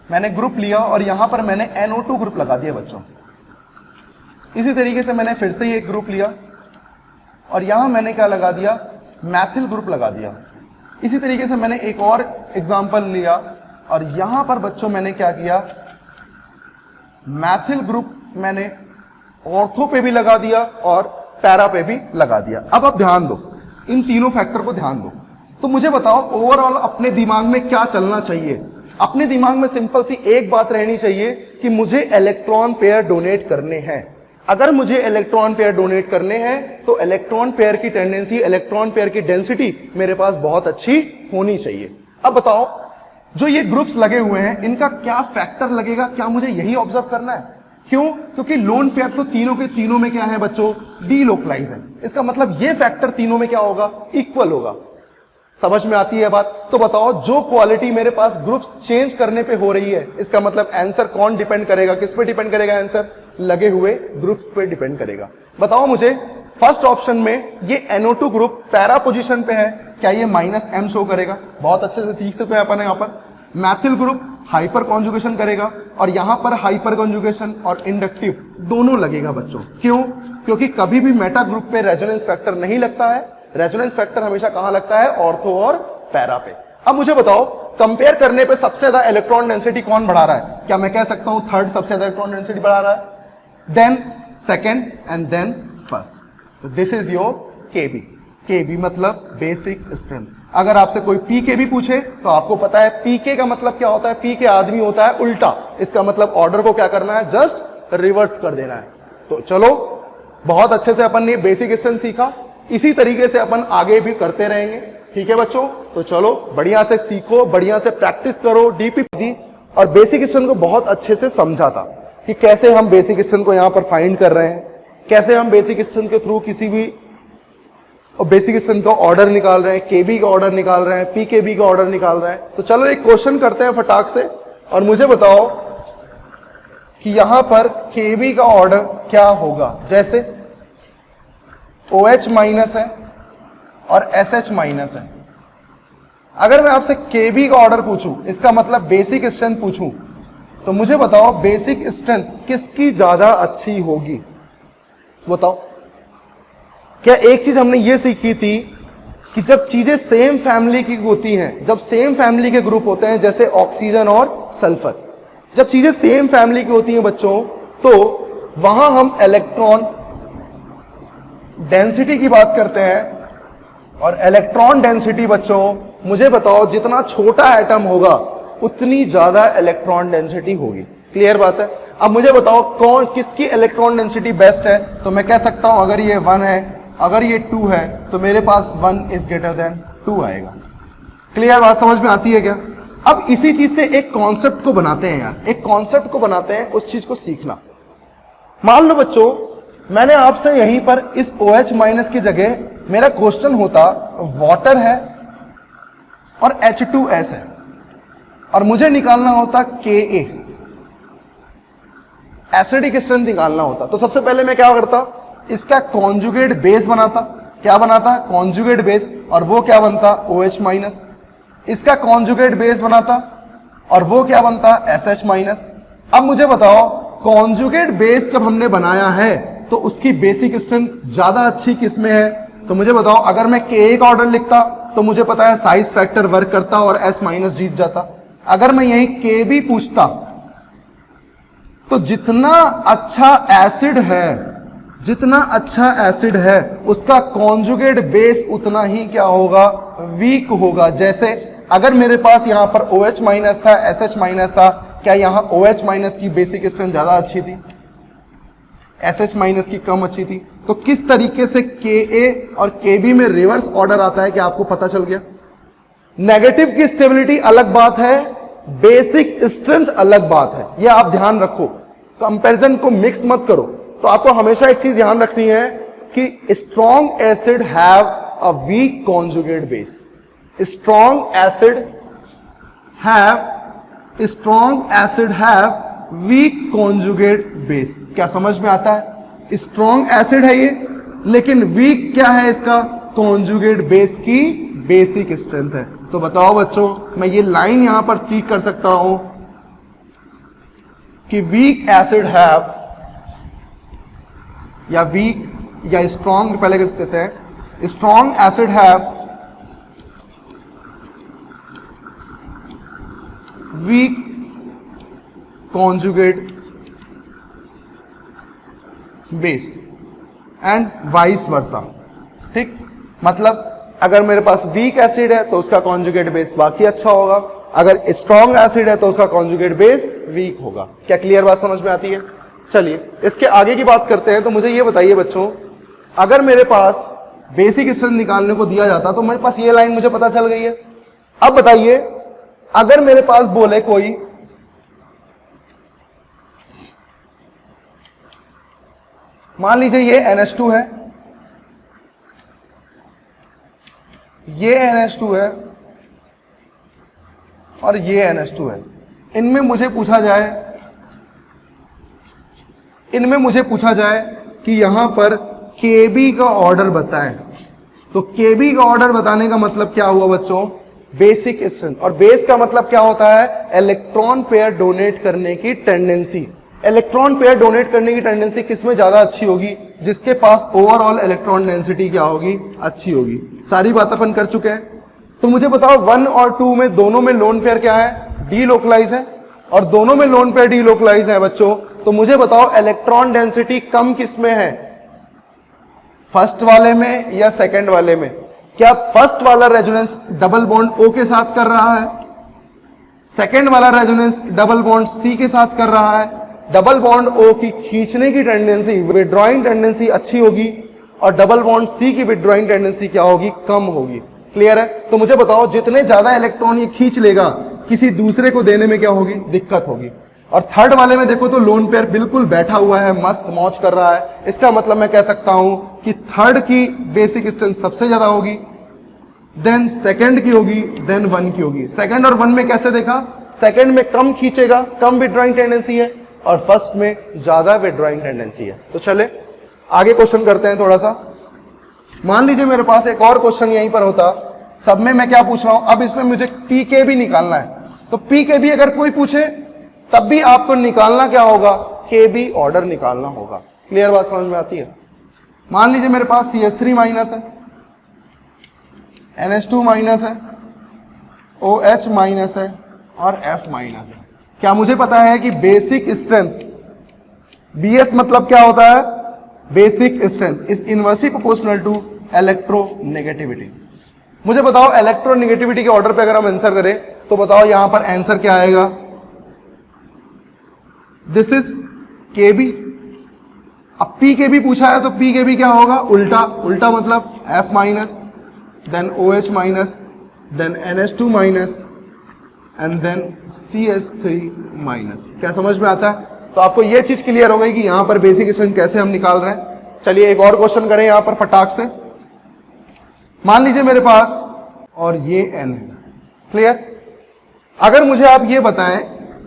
मैंने ग्रुप लिया और यहां पर मैंने NO2 ग्रुप लगा दिया बच्चों। इसी तरीके से मैंने फिर से ही एक ग्रुप लिया और यहां मैंने क्या लगा दिया? मैथिल ग्रुप लगा दिया। इसी तरीके से मैंने एक और एग्जांपल लिया और यहां पर बच्चों मैंने क्या किया? मैथिल ग्रुप मैंने ऑर्थो पे भी लगा दिया और पैरा पे भी लगा दिया। अब आप ध्यान दो, इन तीनों फैक्टर को ध्यान दो। तो मुझे बताओ ओवरऑल अपने दिमाग में क्या चलना चाहिए? अपने दिमाग में सिंपल सी एक बात रहनी चाहिए कि मुझे इलेक्ट्रॉन पेयर डोनेट करने हैं। अगर मुझे इलेक्ट्रॉन पेयर डोनेट करने हैं तो इलेक्ट्रॉन पेयर की टेंडेंसी, इलेक्ट्रॉन पेयर की डेंसिटी मेरे पास बहुत अच्छी होनी चाहिए। अब बताओ जो ये ग्रुप्स लगे हुए हैं इनका क्या फैक्टर लगेगा? क्या मुझे यही ऑब्जर्व करना है? क्यों? क्योंकि लोन पेयर तो तीनों के तीनों में क्या है बच्चों? डीलोकलाइज है। इसका मतलब ये फैक्टर तीनों में क्या होगा? इक्वल होगा। समझ में आती है बात? तो बताओ जो क्वालिटी मेरे पास ग्रुप्स चेंज करने पे हो रही है, इसका मतलब आंसर कौन डिपेंड करेगा? किस पे डिपेंड करेगा आंसर? लगे हुए ग्रुप्स पे डिपेंड करेगा। बताओ मुझे फर्स्ट ऑप्शन में ये NO2 ग्रुप पैरा पोजीशन पे है, क्या ये -M शो करेगा? बहुत अच्छे से सीख सकते हैं अपन यहाँ पर। मैथिल ग्रुप हाइपर कॉन्जुगेशन करेगा और यहां पर हाइपर कॉन्जुगेशन और इंडक्टिव दोनों लगेगा बच्चों। क्यों? क्योंकि कभी भी मेटा ग्रुप पे रेजोनेंस फैक्टर नहीं लगता है। रेजोनेंस फैक्टर हमेशा कहां लगता है? ऑर्थो और पैरा पे। अब मुझे बताओ कंपेयर करने पे सबसे ज्यादा इलेक्ट्रॉन डेंसिटी कौन बढ़ा रहा है? क्या मैं कह सकता हूं थर्ड सबसे ज्यादा इलेक्ट्रॉन डेंसिटी बढ़ा रहा है? Then second and then first. This is your KB. KB मतलब बेसिक स्ट्रेंथ। अगर आपसे कोई पीके भी पूछे तो आपको पता है पीके का मतलब क्या होता है? पीके आदमी होता है उल्टा। इसका मतलब ऑर्डर को क्या करना है? जस्ट रिवर्स कर देना है। तो चलो बहुत अच्छे से अपन ने बेसिक स्ट्रेंथ सीखा, इसी तरीके से अपन आगे भी करते रहेंगे। ठीक है बच्चों, तो चलो बढ़िया से सीखो, बढ़िया से प्रैक्टिस करो। डीपी और बेसिक स्ट्रेंथ को बहुत अच्छे से समझा था कि कैसे हम बेसिक स्ट्रेंथ को यहां पर फाइंड कर रहे हैं, कैसे हम बेसिक स्ट्रेंथ के थ्रू किसी भी बेसिक स्ट्रेंथ का ऑर्डर निकाल रहे हैं, केबी का ऑर्डर निकाल रहे हैं, पीकेबी का ऑर्डर निकाल रहे हैं। तो चलो एक क्वेश्चन करते हैं फटाक से, और मुझे बताओ कि यहां पर केबी का ऑर्डर क्या होगा। जैसे OH माइनस है और SH माइनस है। अगर मैं आपसे KB का ऑर्डर पूछूं, इसका मतलब बेसिक स्ट्रेंथ पूछूं, तो मुझे बताओ बेसिक स्ट्रेंथ किसकी ज्यादा अच्छी होगी? बताओ। क्या एक चीज हमने ये सीखी थी कि जब चीजें सेम फैमिली की होती हैं, जब सेम फैमिली के ग्रुप होते हैं जैसे ऑक्सीजन और सल्फर, जब चीजें सेम फैमिली की होती हैं बच्चों, तो वहां हम इलेक्ट्रॉन डेंसिटी की बात करते हैं। और इलेक्ट्रॉन डेंसिटी बच्चों, मुझे बताओ जितना छोटा एटम होगा उतनी ज्यादा इलेक्ट्रॉन डेंसिटी होगी। क्लियर बात है? अब मुझे बताओ कौन किसकी इलेक्ट्रॉन डेंसिटी बेस्ट है? तो मैं कह सकता हूं अगर ये 1 है, अगर ये 2 है, तो मेरे पास 1 इज ग्रेटर देन 2 आएगा। क्लियर बात समझ में आती है क्या? अब इसी चीज से एक कॉन्सेप्ट को बनाते हैं यार, एक कॉन्सेप्ट को बनाते हैं, उस चीज को सीखना। मान लो बच्चों मैंने आपसे यहीं पर इस OH माइनस की जगह मेरा क्वेश्चन होता वाटर है और H2S है और मुझे निकालना होता Ka, एसिडिक स्ट्रेंथ निकालना होता। तो सबसे पहले मैं क्या करता, इसका कॉन्जुगेट बेस बनाता। क्या बनाता? Conjugate base. और वो क्या बनता? OH minus. इसका कॉन्जुगेट बेस बनाता और वो क्या बनता? SH minus. अब मुझे बताओ कॉन्जुगेट बेस जब हमने बनाया है तो उसकी बेसिक स्ट्रेंथ ज्यादा अच्छी किसमें है? तो मुझे बताओ अगर मैं Ka का ऑर्डर लिखता तो मुझे पता है साइज फैक्टर वर्क करता और S माइनस जीत जाता। अगर मैं यही Kb पूछता तो जितना अच्छा एसिड है, जितना अच्छा एसिड है उसका कॉन्जुगेट बेस उतना ही क्या होगा? वीक होगा। जैसे अगर मेरे पास यहां पर OH माइनस था, SH माइनस था, क्या यहां OH माइनस की बेसिक स्ट्रेंथ ज्यादा अच्छी थी, SH माइनस की कम अच्छी थी? तो किस तरीके से Ka और Kb में रिवर्स ऑर्डर आता है, क्या आपको पता चल गया? नेगेटिव की स्टेबिलिटी अलग बात है, बेसिक स्ट्रेंथ अलग बात है, यह आप ध्यान रखो। कंपैरिजन को मिक्स मत करो। तो आपको हमेशा एक चीज ध्यान रखनी है कि strong acid have a weak conjugate base. Strong acid have weak conjugate base. क्या समझ में आता है? स्ट्रॉन्ग एसिड है ये, लेकिन वीक क्या है इसका? कॉन्जुगेट बेस की बेसिक स्ट्रेंथ है। तो बताओ बच्चों, मैं ये लाइन यहां पर ठीक कर सकता हूं कि वीक एसिड हैव, या वीक या स्ट्रॉन्ग पहले लिख देते हैं, strong acid have weak conjugate base and vice versa. ठीक, मतलब अगर मेरे पास वीक एसिड है तो उसका कॉन्जुगेट बेस बाकी अच्छा होगा, अगर स्ट्रॉन्ग एसिड है तो उसका कॉन्जुगेट बेस वीक होगा। क्या क्लियर बात समझ में आती है? चलिए इसके आगे की बात करते हैं। तो मुझे ये बताइए बच्चों, अगर मेरे पास बेसिक स्ट्रेंथ निकालने को दिया जाता तो मेरे पास ये लाइन मुझे पता चल गई है। अब बताइए अगर मेरे पास बोले कोई मान लीजिए ये NH2 है, ये NH2 है और ये NH2 है, इनमें मुझे पूछा जाए कि यहां पर Kb का ऑर्डर बताएं। तो Kb का ऑर्डर बताने का मतलब क्या हुआ बच्चों? Basic strength. और बेस का मतलब क्या होता है? इलेक्ट्रॉन पेयर डोनेट करने की टेंडेंसी। इलेक्ट्रॉन पेयर डोनेट करने की टेंडेंसी किसमें ज्यादा अच्छी होगी? जिसके पास ओवरऑल इलेक्ट्रॉन डेंसिटी क्या होगी? अच्छी होगी। सारी बात अपन कर चुके हैं। तो मुझे बताओ 1 और 2 में दोनों में लोन पेयर क्या है? डीलोकलाइज है, और दोनों में लोन पेयर डीलोकलाइज है बच्चों। तो मुझे बताओ इलेक्ट्रॉन डेंसिटी कम किसमें है? फर्स्ट वाले में या सेकंड वाले में? क्या फर्स्ट वाला रेजोनेंस डबल बॉन्ड O के साथ कर रहा है? सेकंड वाला रेजोनेंस डबल बॉन्ड C के साथ कर रहा है? डबल बॉन्ड O की खींचने की टेंडेंसी, विड्रॉइंग टेंडेंसी अच्छी होगी, और डबल बॉन्ड C की विड्रॉइंग टेंडेंसी क्या होगी? कम होगी। क्लियर है? तो मुझे बताओ जितने ज्यादा इलेक्ट्रॉन ये खींच लेगा, किसी दूसरे को देने में क्या होगी? दिक्कत होगी। और थर्ड वाले में देखो तो लोन पेयर बिल्कुल बैठा हुआ है, मस्त मौज कर रहा है। इसका मतलब मैं कह सकता हूं कि थर्ड की बेसिक स्ट्रेंथ सबसे ज्यादा होगी, देन सेकंड की होगी, देन 1 की होगी। सेकंड और 1 में कैसे देखा? सेकंड में कम खींचेगा, कम विड्रॉइंग टेंडेंसी है, और फर्स्ट में ज्यादा विड्रॉइंग टेंडेंसी है। तो चले आगे क्वेश्चन करते हैं थोड़ा सा। मान लीजिए मेरे पास एक और क्वेश्चन यहीं पर होता, सब में मैं क्या पूछ रहा हूं, अब इसमें मुझे पी के भी निकालना है, तो पी के भी अगर कोई पूछे तब भी आपको निकालना क्या होगा, के बी ऑर्डर निकालना होगा। क्लियर बात समझ में आती है। मान लीजिए मेरे पास CH3 माइनस है, NH2 माइनस है, OH माइनस है और F माइनस है। क्या मुझे पता है कि बेसिक स्ट्रेंथ, BS मतलब क्या होता है, basic strength is inversely proportional to electronegativity. मुझे बताओ इलेक्ट्रोनेगेटिविटी के ऑर्डर पे अगर हम आंसर करें तो बताओ यहां पर आंसर क्या आएगा, दिस इज के बी। अब पी के बी पूछा है तो पी के बी क्या होगा, उल्टा, उल्टा मतलब F minus, then OH minus, then NH2 minus and then CH3 minus. क्या समझ में आता है? तो आपको यह चीज क्लियर हो गई कि यहां पर बेसिक स्ट्रेंथ कैसे हम निकाल रहे हैं। चलिए एक और क्वेश्चन करें यहां पर फटाक से। मान लीजिए मेरे पास और ये N है, क्लियर। अगर मुझे आप ये बताएं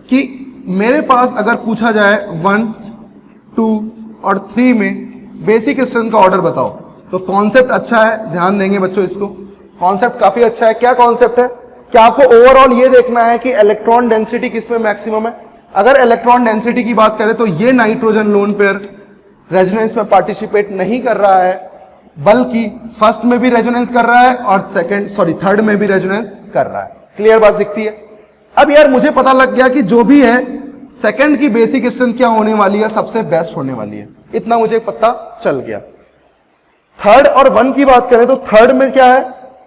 कि मेरे पास अगर पूछा जाए 1, 2 और 3 में बेसिक स्ट्रेंथ का ऑर्डर बताओ, तो कॉन्सेप्ट अच्छा है, ध्यान देंगे बच्चों इसको, कॉन्सेप्ट काफी अच्छा है। क्या कॉन्सेप्ट है, क्या आपको ओवरऑल ये देखना है कि इलेक्ट्रॉन डेंसिटी किसमें मैक्सिमम है। अगर इलेक्ट्रॉन डेंसिटी की बात करें तो ये नाइट्रोजन लोन पेयर रेजोनेंस में पार्टिसिपेट नहीं कर रहा है, बल्कि फर्स्ट में भी रेजोनेंस कर रहा है और थर्ड में भी रेजोनेंस कर रहा है। क्लियर बात दिखती है। अब यार मुझे पता लग गया कि जो भी है सेकंड की बेसिक स्ट्रेंथ क्या होने वाली है, सबसे बेस्ट होने वाली है, इतना मुझे पता चल गया। थर्ड और 1 की बात करें तो थर्ड में क्या है,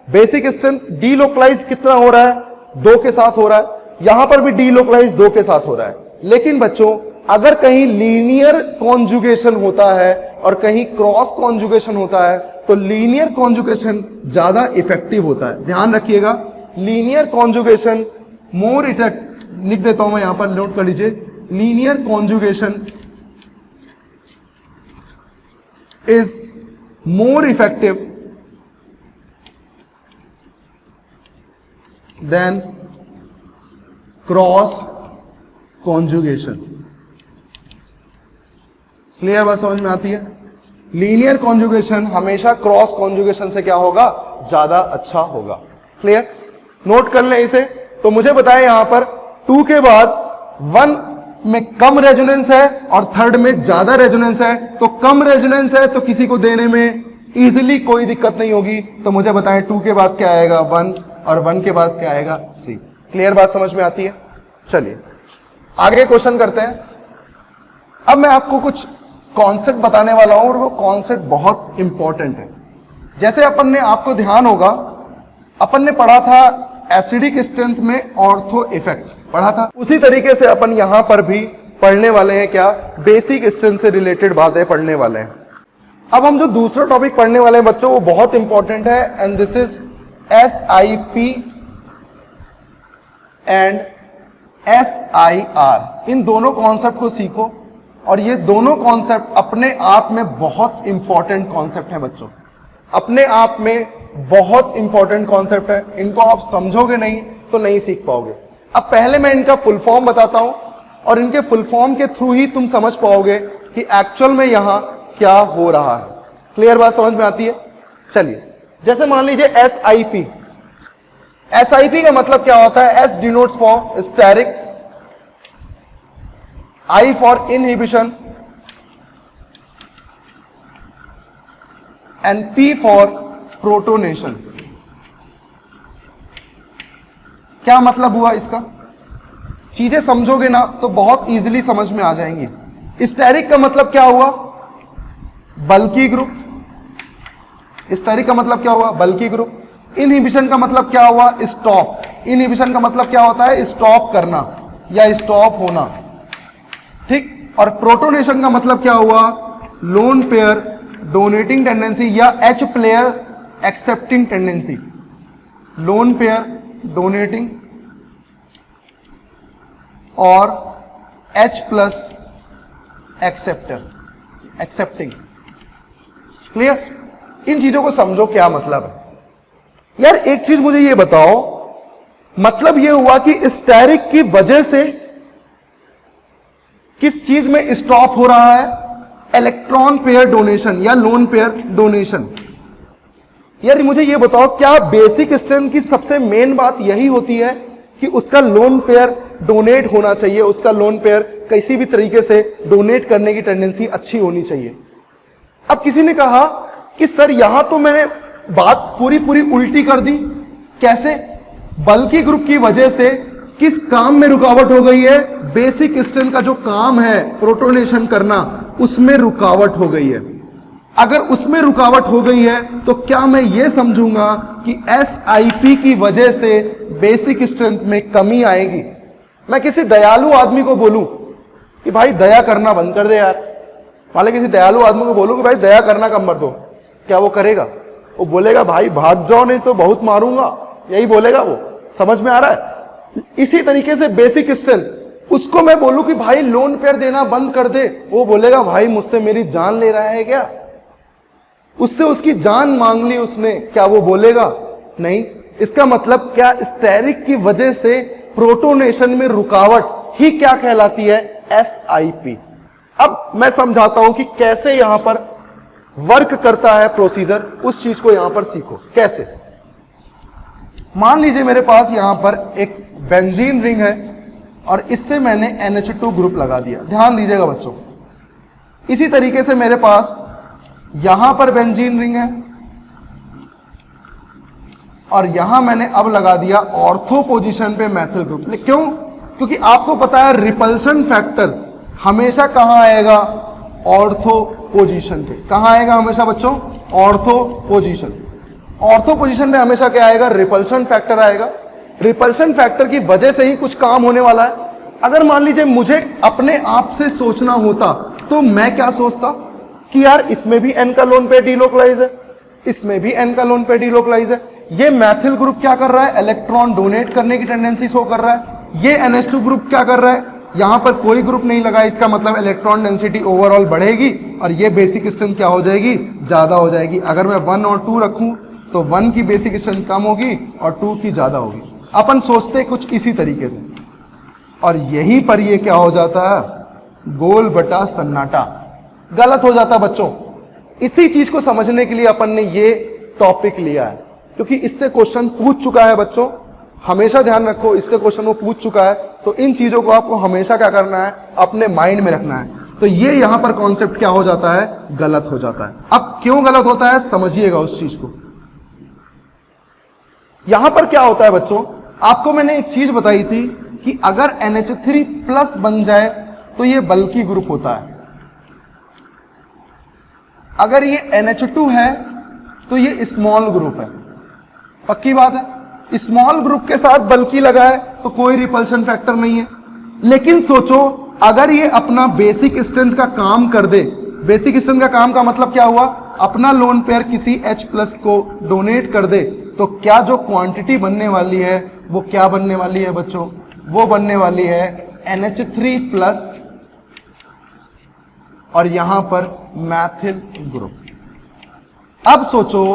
बेसिक स्ट्रेंथ डीलोकलाइज कितना हो रहा है, 2 के साथ हो रहा है, यहां पर भी डीलोकलाइज 2 के साथ हो रहा है। लेकिन बच्चों अगर कहीं लीनियर कॉन्जुगेशन होता है और कहीं क्रॉस कॉन्जुगेशन होता है तो लीनियर कॉन्जुगेशन ज्यादा इफेक्टिव होता है। ध्यान रखिएगा, लीनियर कॉन्जुगेशन मोर इफेक्ट, लिख देता हूं मैं यहां पर, नोट कर लीजिए, linear conjugation is more effective than cross conjugation. Clear बात समझ में आती है। लीनियर कॉन्जुगेशन हमेशा क्रॉस कॉन्जुगेशन से क्या होगा, ज्यादा अच्छा होगा। क्लियर, नोट कर लें इसे। तो मुझे बताएं यहां पर 2 के बाद 1 में कम रेजोनेंस है और थर्ड में ज्यादा रेजोनेंस है, तो कम रेजोनेंस है तो किसी को देने में इजीली कोई दिक्कत नहीं होगी। तो मुझे बताएं 2 के बाद क्या आएगा, 1 और 1 के बाद क्या आएगा, 3। क्लियर बात समझ में आती है। चलिए आगे क्वेश्चन करते हैं। अब मैं आपको कुछ कॉन्सेप्ट बताने वाला हूं और वो कॉन्सेप्ट बहुत इंपॉर्टेंट है। जैसे अपन ने, आपको ध्यान होगा, अपन ने पढ़ा था एसिडिक स्ट्रेंथ में ऑर्थो इफेक्ट पढ़ा था, उसी तरीके से अपन यहां पर भी पढ़ने वाले हैं क्या, बेसिक स्ट्रेंथ से रिलेटेड बातें पढ़ने वाले हैं। अब हम जो दूसरा टॉपिक पढ़ने वाले हैं बच्चों वो बहुत इंपॉर्टेंट है, and this is SIP and SIR। इन दोनों कॉन्सेप्ट को सीखो और ये दोनों कॉन्सेप्ट अपने आप में बहुत इंपॉर्टेंट कॉन्सेप्ट है बच्चों, अपने आप में बहुत इंपॉर्टेंट कॉन्सेप्ट है। इनको आप समझोगे नहीं तो नहीं सीख पाओगे। अब पहले मैं इनका फुल फॉर्म बताता हूं और इनके फुल फॉर्म के थ्रू ही तुम समझ पाओगे कि एक्चुअल में यहां क्या हो रहा है। क्लियर बात समझ में आती है। चलिए जैसे मान लीजिए SIP। SIP का मतलब क्या होता है, S denotes for steric, I for inhibition and P for protonation. क्या मतलब हुआ इसका, चीजें समझोगे ना तो बहुत इजीली समझ में आ जाएंगी। स्टेरिक का मतलब क्या हुआ, बल्की ग्रुप। स्टेरिक का मतलब क्या हुआ, बल्की ग्रुप। इनहिबिशन का मतलब क्या हुआ, स्टॉप। इनहिबिशन का मतलब क्या होता है, स्टॉप करना या स्टॉप होना, ठीक। और प्रोटोनेशन का मतलब क्या हुआ, लोन पेयर डोनेटिंग टेंडेंसी या H player accepting tendency. Lone pair donating और H प्लस एक्सेप्टिंग। क्लियर, इन चीजों को समझो क्या मतलब है। यार एक चीज मुझे ये बताओ, मतलब ये हुआ कि स्टेरिक की वजह से किस चीज में स्टॉप हो रहा है, इलेक्ट्रॉन पेयर डोनेशन या लोन पेयर डोनेशन। यार मुझे ये बताओ, क्या बेसिक स्ट्रेंथ की सबसे मेन बात यही होती है कि उसका लोन पेयर डोनेट होना चाहिए, उसका लोन पेयर किसी भी तरीके से डोनेट करने की टेंडेंसी अच्छी होनी चाहिए। अब किसी ने कहा कि सर यहां तो मैंने बात पूरी पूरी उल्टी कर दी। कैसे? बल्कि ग्रुप की वजह से किस काम में रुकावट हो गई है? बेसिक स्ट्रेंथ का जो काम है प्रोटोनेशन करना, उसमें रुकावट हो गई है। अगर उसमें रुकावट हो गई है तो क्या मैं ये समझूंगा कि SIP की वजह से बेसिक स्ट्रेंथ में कमी आएगी? मैं किसी दयालु आदमी को बोलूं कि भाई दया करना बंद कर दे यार, मान किसी दयालु आदमी को बोलूं कि भाई दया करना कम कर दो, क्या वो करेगा? वो बोलेगा भाई भाग जाओ नहीं तो बहुत मारूंगा, यही बोलेगा वो। समझ में आ रहा है? इसी तरीके से बेसिक स्ट्रेंथ, उसको मैं बोलूं कि भाई लोन पेयर देना बंद कर दे, वो बोलेगा भाई मुझसे मेरी जान ले रहा है क्या? उससे उसकी जान मांग ली उसने, क्या वो बोलेगा? नहीं। इसका मतलब क्या स्टेरिक की वजह से प्रोटोनेशन में रुकावट ही क्या कहलाती है? SIP। अब मैं समझाता हूं कि कैसे यहां पर वर्क करता है प्रोसीजर, उस चीज को यहां पर सीखो। कैसे? मान लीजिए मेरे पास यहां पर एक बेंजीन रिंग है और इससे मैंने NH2 ग्रुप लगा दिया। ध्यान दीजिएगा बच्चों, इसी तरीके से मेरे पास यहां पर बेंजीन रिंग है और यहां मैंने अब लगा दिया ऑर्थो पोजीशन पे मैथिल ग्रुप। क्यों? क्योंकि आपको पता है रिपल्शन फैक्टर हमेशा कहां आएगा? ऑर्थो पोजीशन पे। कहां आएगा हमेशा बच्चों? Ortho position. ऑर्थो पोजीशन पे हमेशा क्या आएगा? रिपल्शन फैक्टर आएगा। रिपल्शन फैक्टर की वजह से ही कुछ काम होने वाला है। अगर मान लीजिए मुझे अपने आप से सोचना होता तो मैं क्या सोचता कि यार इसमें भी N का लोन पेयर डीलोकलाइज है, इसमें भी N का लोन पेयर डीलोकलाइज है। ये मैथिल ग्रुप क्या कर रहा है? इलेक्ट्रॉन डोनेट करने की टेंडेंसी शो कर रहा है। ये NH2 ग्रुप क्या कर रहा है? यहां पर कोई ग्रुप नहीं लगा, इसका मतलब इलेक्ट्रॉन डेंसिटी ओवरऑल बढ़ेगी और ये बेसिक स्ट्रेंथ क्या हो जाएगी? ज्यादा हो जाएगी। अगर मैं 1 और 2 रखूं तो 1 की बेसिक स्ट्रेंथ कम होगी और 2 की ज्यादा होगी। अपन सोचते कुछ इसी तरीके से, और यहीं पर ये क्या हो जाता है? गोल बटा सन्नाटा, गलत हो जाता बच्चों। इसी चीज को समझने के लिए अपन ने ये टॉपिक लिया है, क्योंकि इससे क्वेश्चन पूछ चुका है बच्चों। हमेशा ध्यान रखो, इससे क्वेश्चन वो पूछ चुका है, तो इन चीजों को आपको हमेशा क्या करना है? अपने माइंड में रखना है। तो ये यहां पर कॉन्सेप्ट क्या हो जाता है? गलत हो जाता है। अब क्यों गलत होता है समझिएगा उस चीज को। यहां पर क्या होता है बच्चों, आपको मैंने एक चीज बताई थी कि अगर NH3 प्लस बन जाए तो ये बल्कि ग्रुप होता है। अगर ये NH2 है तो ये स्मॉल ग्रुप है। पक्की बात है। स्मॉल ग्रुप के साथ बल्कि लगा है तो कोई रिपल्शन फैक्टर नहीं है। लेकिन सोचो अगर ये अपना बेसिक स्ट्रेंथ का काम कर दे। बेसिक स्ट्रेंथ का काम का मतलब क्या हुआ? अपना लोन पेयर किसी H+ को डोनेट कर दे, तो क्या जो क्वांटिटी बनने वाली है वो क्या बनने वाली है बच्चों? वो बनने वाली है NH3+ और यहां पर मैथिल ग्रुप। अब सोचो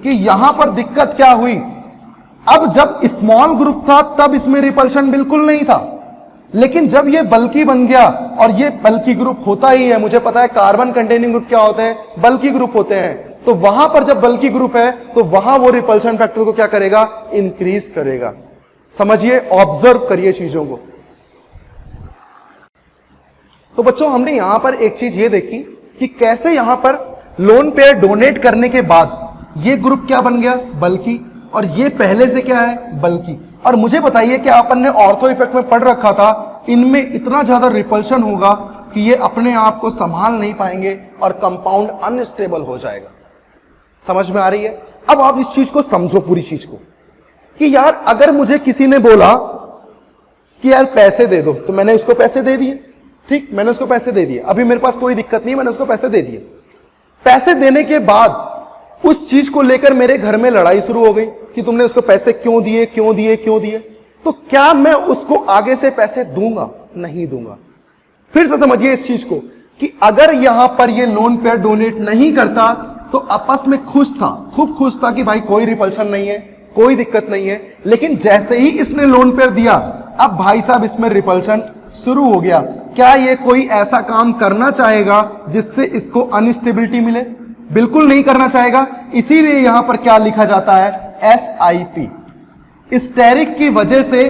कि यहां पर दिक्कत क्या हुई। अब जब स्मॉल ग्रुप था तब इसमें रिपल्शन बिल्कुल नहीं था, लेकिन जब ये बल्कि बन गया, और ये बल्कि ग्रुप होता ही है, मुझे पता है कार्बन कंटेनिंग ग्रुप क्या होते हैं? बल्कि ग्रुप होते हैं। तो वहां पर जब बल्कि ग्रुप है तो वहां वो रिपल्शन फैक्टर को क्या करेगा? इंक्रीज करेगा। समझिए, ऑब्जर्व करिए चीजों को। तो बच्चों हमने यहां पर एक चीज ये देखी कि कैसे यहां पर लोन पेयर डोनेट करने के बाद ये ग्रुप क्या बन गया? बल्कि, और ये पहले से क्या है? बल्कि। और मुझे बताइए कि अपन ने ऑर्थो इफेक्ट में पढ़ रखा था, इनमें इतना ज्यादा रिपल्शन होगा कि ये अपने आप को संभाल नहीं पाएंगे और कंपाउंड अनस्टेबल हो जाएगा। समझ में आ रही है? अब आप इस चीज को समझो, पूरी चीज को, कि यार अगर मुझे किसी ने बोला कि यार पैसे दे दो, तो मैंने उसको पैसे दे दिए। ठीक, मैंने उसको पैसे दे दिए, अभी मेरे पास कोई दिक्कत नहीं, मैंने उसको पैसे दे दिए। पैसे देने के बाद उस चीज को लेकर मेरे घर में लड़ाई शुरू हो गई कि तुमने उसको पैसे क्यों दिए, क्यों दिए, क्यों दिए। तो क्या मैं उसको आगे से पैसे दूंगा? नहीं दूंगा। फिर से समझिए इस चीज को कि अगर यहां पर ये लोन पेयर डोनेट नहीं करता तो आपस में खुश था, खूब खुश था कि भाई कोई रिपल्शन नहीं है, कोई दिक्कत नहीं है। लेकिन जैसे ही इसने लोन पेयर दिया, अब भाई साहब इसमें रिपल्शन शुरू हो गया। क्या ये कोई ऐसा काम करना चाहेगा जिससे इसको अनस्टेबिलिटी मिले? बिल्कुल नहीं करना चाहेगा, इसीलिए यहां पर क्या लिखा जाता है, SiP। स्टेरिक की वजह से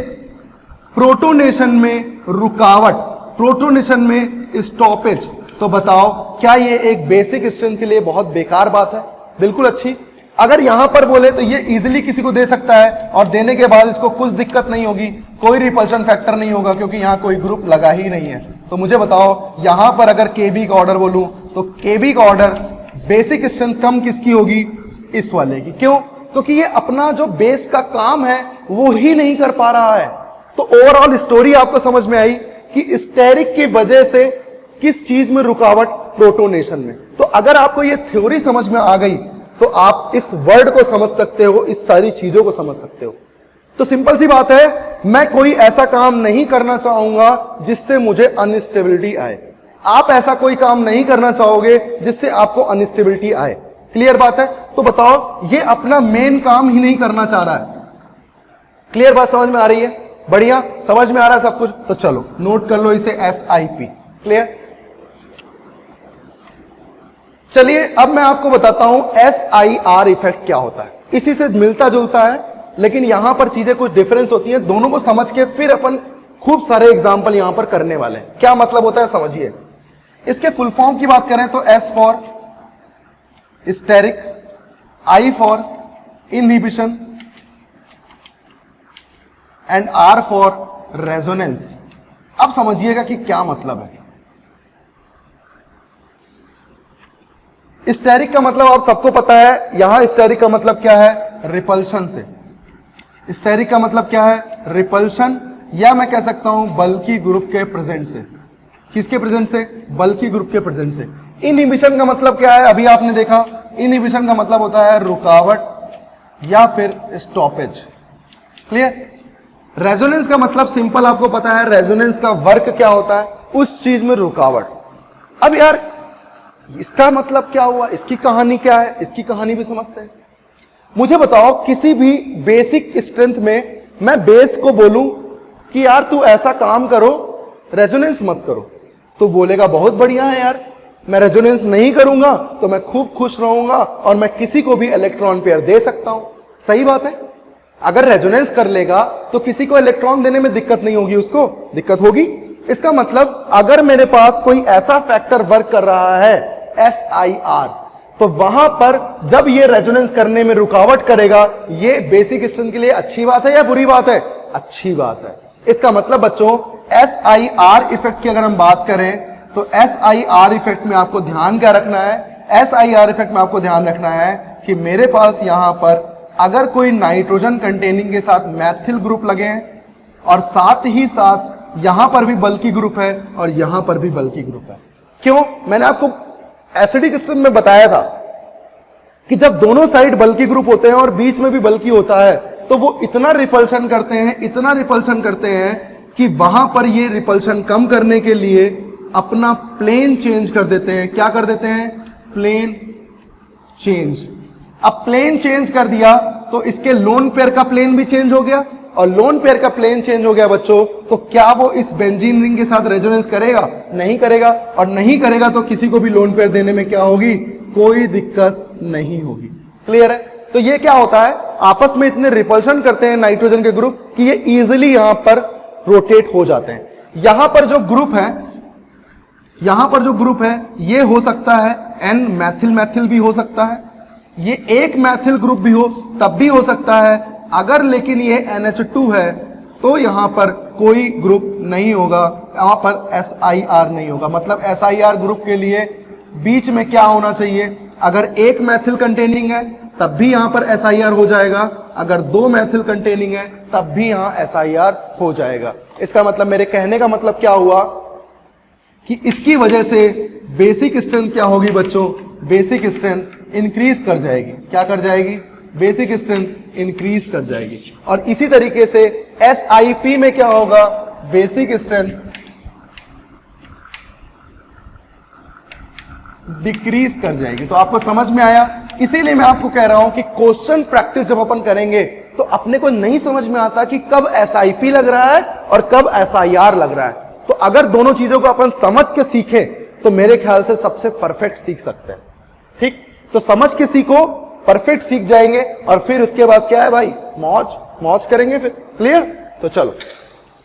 प्रोटोनेशन में रुकावट, प्रोटोनेशन में स्टॉपेज। तो बताओ क्या ये एक बेसिक स्ट्रेंथ के लिए बहुत बेकार बात है? बिल्कुल अच्छी। अगर यहां पर बोले तो ये इजीली किसी को दे सकता है और देने के बाद इसको कुछ दिक्कत नहीं होगी, कोई रिपल्शन फैक्टर नहीं होगा क्योंकि यहां कोई ग्रुप लगा ही नहीं है। तो मुझे बताओ यहां पर अगर KB का ऑर्डर बोलूं तो KB का ऑर्डर बेसिक स्ट्रेंथ कम किसकी होगी, इस वाले की। क्यों? क्योंकि ये अपना जो बेस का काम है वो ही नहीं कर पा रहा है। तो ओवरऑल स्टोरी आपको समझ में आई कि स्टेरिक की वजह से किस चीज में रुकावट, प्रोटोनेशन में। तो अगर आपको ये थ्योरी समझ में आ गई तो आप इस वर्ड को समझ सकते हो, इस सारी चीजों को समझ सकते हो। तो सिंपल सी बात है, मैं कोई ऐसा काम नहीं करना चाहूंगा जिससे मुझे अनस्टेबिलिटी आए। आप ऐसा कोई काम नहीं करना चाहोगे जिससे आपको अनस्टेबिलिटी आए। क्लियर बात है? तो बताओ ये अपना मेन काम ही नहीं करना चाह रहा है। क्लियर बात समझ में आ रही है? बढ़िया, समझ में आ रहा है सब कुछ? तो चलो नोट कर लो इसे, SiP। क्लियर? चलिए अब मैं आपको बताता हूं SIR इफेक्ट क्या होता है। इसी से मिलता जुलता है लेकिन यहां पर चीजें कुछ डिफरेंस होती हैं। दोनों को समझ के फिर अपन खूब सारे एग्जाम्पल यहां पर करने वाले हैं। क्या मतलब होता है समझिए। इसके फुल फॉर्म की बात करें तो S for steric, I for inhibition and R for resonance. अब समझिएगा कि क्या मतलब है। स्टेरिक का मतलब आप सबको पता है, यहां स्टेरिक का मतलब क्या है, रिपल्शन से। स्टेरिक का मतलब क्या है, रिपल्शन, या मैं कह सकता हूं बल्कि ग्रुप के प्रेजेंट से। किसके प्रेजेंट से? बल्कि ग्रुप के प्रेजेंट से। इनहिबिशन का मतलब क्या है, अभी आपने देखा, इनहिबिशन का मतलब होता है रुकावट या फिर स्टॉपेज। क्लियर? रेजोनेंस का मतलब सिंपल आपको पता है, रेजोनेंस का वर्क क्या होता है, उस चीज में रुकावट। अब यार इसका मतलब क्या हुआ, इसकी कहानी क्या है, इसकी कहानी भी समझते हैं। मुझे बताओ किसी भी बेसिक स्ट्रेंथ में मैं बेस को बोलूं कि यार तू ऐसा काम करो, रेजोनेंस मत करो, तो बोलेगा बहुत बढ़िया है यार, मैं रेजोनेंस नहीं करूंगा तो मैं खूब खुश रहूंगा और मैं किसी को भी इलेक्ट्रॉन पेयर दे सकता हूं। सही बात है। अगर रेजोनेंस कर लेगा तो किसी को इलेक्ट्रॉन देने में दिक्कत नहीं होगी, उसको दिक्कत होगी। इसका मतलब अगर मेरे पास कोई ऐसा फैक्टर वर्क कर रहा है SIR, तो वहां पर जब ये रेजोनेंस करने में रुकावट करेगा, ये बेसिक स्ट्रेंथ के लिए अच्छी बात है या बुरी बात है? अच्छी बात है। इसका मतलब बच्चों SIR इफेक्ट की अगर हम बात करें तो SIR इफेक्ट में आपको ध्यान क्या रखना है, SIR इफेक्ट में आपको ध्यान रखना है कि मेरे पास यहां पर अगर कोई नाइट्रोजन कंटेनिंग के साथ मैथिल ग्रुप लगे हैं और साथ ही साथ यहां पर भी बल्कि ग्रुप है और यहां पर भी बल्कि ग्रुप है। क्यों? मैंने आपको एसिडिक स्ट्रेंथ में बताया था कि जब दोनों साइड बल्कि ग्रुप होते हैं और बीच में भी बल्कि होता है तो वो इतना रिपल्शन करते हैं, इतना रिपल्शन करते हैं कि वहां पर ये रिपल्शन कम करने के लिए अपना प्लेन चेंज कर देते हैं। क्या कर देते हैं? Plane change. अब प्लेन चेंज कर दिया तो इसके लोन पेयर का प्लेन भी चेंज हो गया, और लोन पेयर का प्लेन चेंज हो गया बच्चों, तो क्या वो इस बेंजीन रिंग के साथ रेजोनेंस करेगा? नहीं करेगा। और नहीं करेगा तो किसी को भी लोन पेयर देने में क्या होगी? कोई दिक्कत नहीं होगी। क्लियर है? तो ये क्या होता है, आपस में इतने रिपल्शन करते हैं नाइट्रोजन के ग्रुप कि ये इजिली यहां पर रोटेट हो जाते हैं। यहां पर जो ग्रुप है, यहां पर जो ग्रुप है ये हो सकता है N मैथिल मैथिल भी हो सकता है, ये एक मैथिल ग्रुप भी हो तब भी हो सकता है। अगर लेकिन ये NH2 है तो यहां पर कोई ग्रुप नहीं होगा, यहां पर SIR नहीं होगा। मतलब SIR ग्रुप के लिए बीच में क्या होना चाहिए? अगर एक मैथिल कंटेनिंग है तब भी यहां पर SIR हो जाएगा, अगर दो मैथिल कंटेनिंग है तब भी यहां SIR हो जाएगा। इसका मतलब, मेरे कहने का मतलब क्या हुआ कि इसकी वजह से बेसिक स्ट्रेंथ क्या होगी बच्चों? बेसिक स्ट्रेंथ इंक्रीज कर जाएगी। क्या कर जाएगी? बेसिक स्ट्रेंथ इंक्रीज कर जाएगी। और इसी तरीके से SIP में क्या होगा? बेसिक स्ट्रेंथ डिक्रीज कर जाएगी। तो आपको समझ में आया? इसीलिए मैं आपको कह रहा हूं कि क्वेश्चन प्रैक्टिस जब अपन करेंगे तो अपने को नहीं समझ में आता कि कब SIP लग रहा है और कब SIR लग रहा है। तो अगर दोनों चीजों को अपन समझ के सीखे तो मेरे ख्याल से सबसे परफेक्ट सीख सकते हैं। ठीक? तो समझ के सीखो, परफेक्ट सीख जाएंगे और फिर उसके बाद क्या है भाई, मौज मौज करेंगे फिर। क्लियर? तो चलो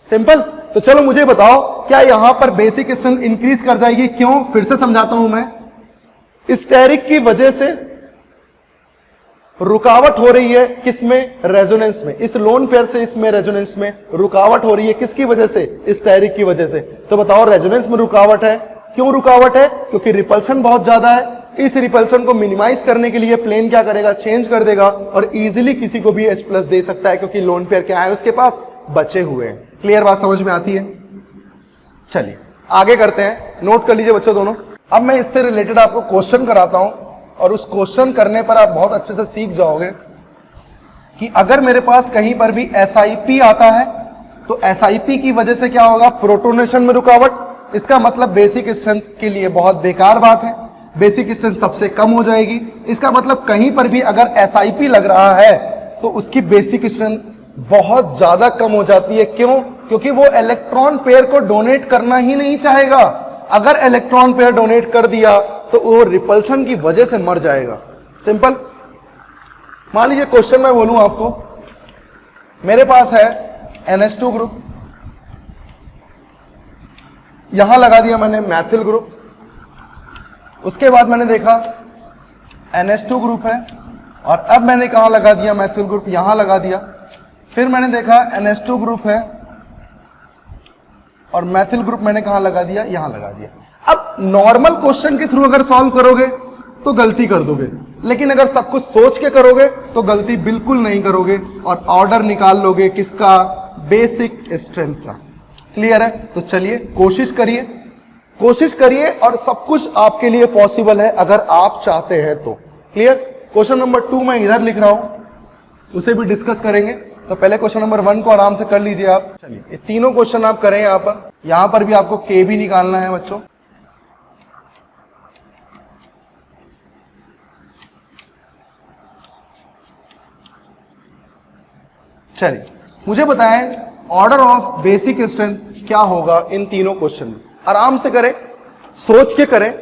सिंपल। तो चलो मुझे बताओ, क्या यहां पर बेसिक स्ट्रेंथ इंक्रीज कर जाएगी? क्यों? फिर से समझाता हूं मैं। स्टेरिक की वजह से रुकावट हो रही है, किसमें? रेजोनेंस में। इस लोन पेयर से इसमें रेजोनेंस में रुकावट हो रही है, किसकी वजह से? स्टेरिक की वजह से। तो बताओ रेजोनेंस में रुकावट है, क्यों रुकावट है? क्योंकि रिपल्शन बहुत ज्यादा है। इस रिपल्शन को मिनिमाइज करने के लिए प्लेन क्या करेगा? चेंज कर देगा और इजीली किसी को भी H प्लस दे सकता है, क्योंकि लोन पेयर क्या है उसके पास? बचे हुए हैं। क्लियर बात समझ में आती है? चलिए आगे करते हैं, नोट कर लीजिए बच्चों दोनों। अब मैं इससे रिलेटेड आपको क्वेश्चन कराता हूं और उस क्वेश्चन करने पर आप बहुत अच्छे से सीख जाओगे कि अगर मेरे पास कहीं पर भी SIP आता है तो SIP की वजह से क्या होगा? प्रोटोनेशन में रुकावट। इसका मतलब बेसिक स्ट्रेंथ के लिए बहुत बेकार बात है, बेसिक स्ट्रेंथ सबसे कम हो जाएगी। इसका मतलब कहीं पर भी अगर SIP लग रहा है तो उसकी बेसिक स्ट्रेंथ बहुत ज्यादा कम हो जाती है। क्यों? क्योंकि वो इलेक्ट्रॉन पेयर को डोनेट करना ही नहीं चाहेगा। अगर इलेक्ट्रॉन पेयर डोनेट कर दिया तो वो रिपल्शन की वजह से मर जाएगा। सिंपल। मान लीजिए क्वेश्चन मैं बोलूं आपको, मेरे पास है NH2 ग्रुप, यहां लगा दिया मैंने मैथिल ग्रुप, उसके बाद मैंने देखा NH2 ग्रुप है और अब मैंने कहां लगा दिया? मैथिल ग्रुप यहां लगा दिया। फिर मैंने देखा NH2 ग्रुप है और मैथिल ग्रुप मैंने कहां लगा दिया? यहां लगा दिया। अब नॉर्मल क्वेश्चन के थ्रू अगर सॉल्व करोगे तो गलती कर दोगे, लेकिन अगर सब कुछ सोच के करोगे तो गलती बिल्कुल नहीं करोगे और ऑर्डर निकाल लोगे किसका? बेसिक स्ट्रेंथ का। क्लियर है? तो चलिए कोशिश करिए, कोशिश करिए और सब कुछ आपके लिए पॉसिबल है अगर आप चाहते हैं तो। क्लियर? क्वेश्चन नंबर 2 मैं इधर लिख रहा हूं, उसे भी डिस्कस करेंगे। तो पहले क्वेश्चन नंबर 1 को आराम से कर लीजिए आप। चलिए ये तीनों क्वेश्चन आप करें यहां पर भी आपको K भी निकालना है बच्चों। चलिए मुझे बताएं ऑर्डर ऑफ बेसिक स्ट्रेंथ क्या होगा इन तीनों क्वेश्चन में। आराम से करें, सोच के करें,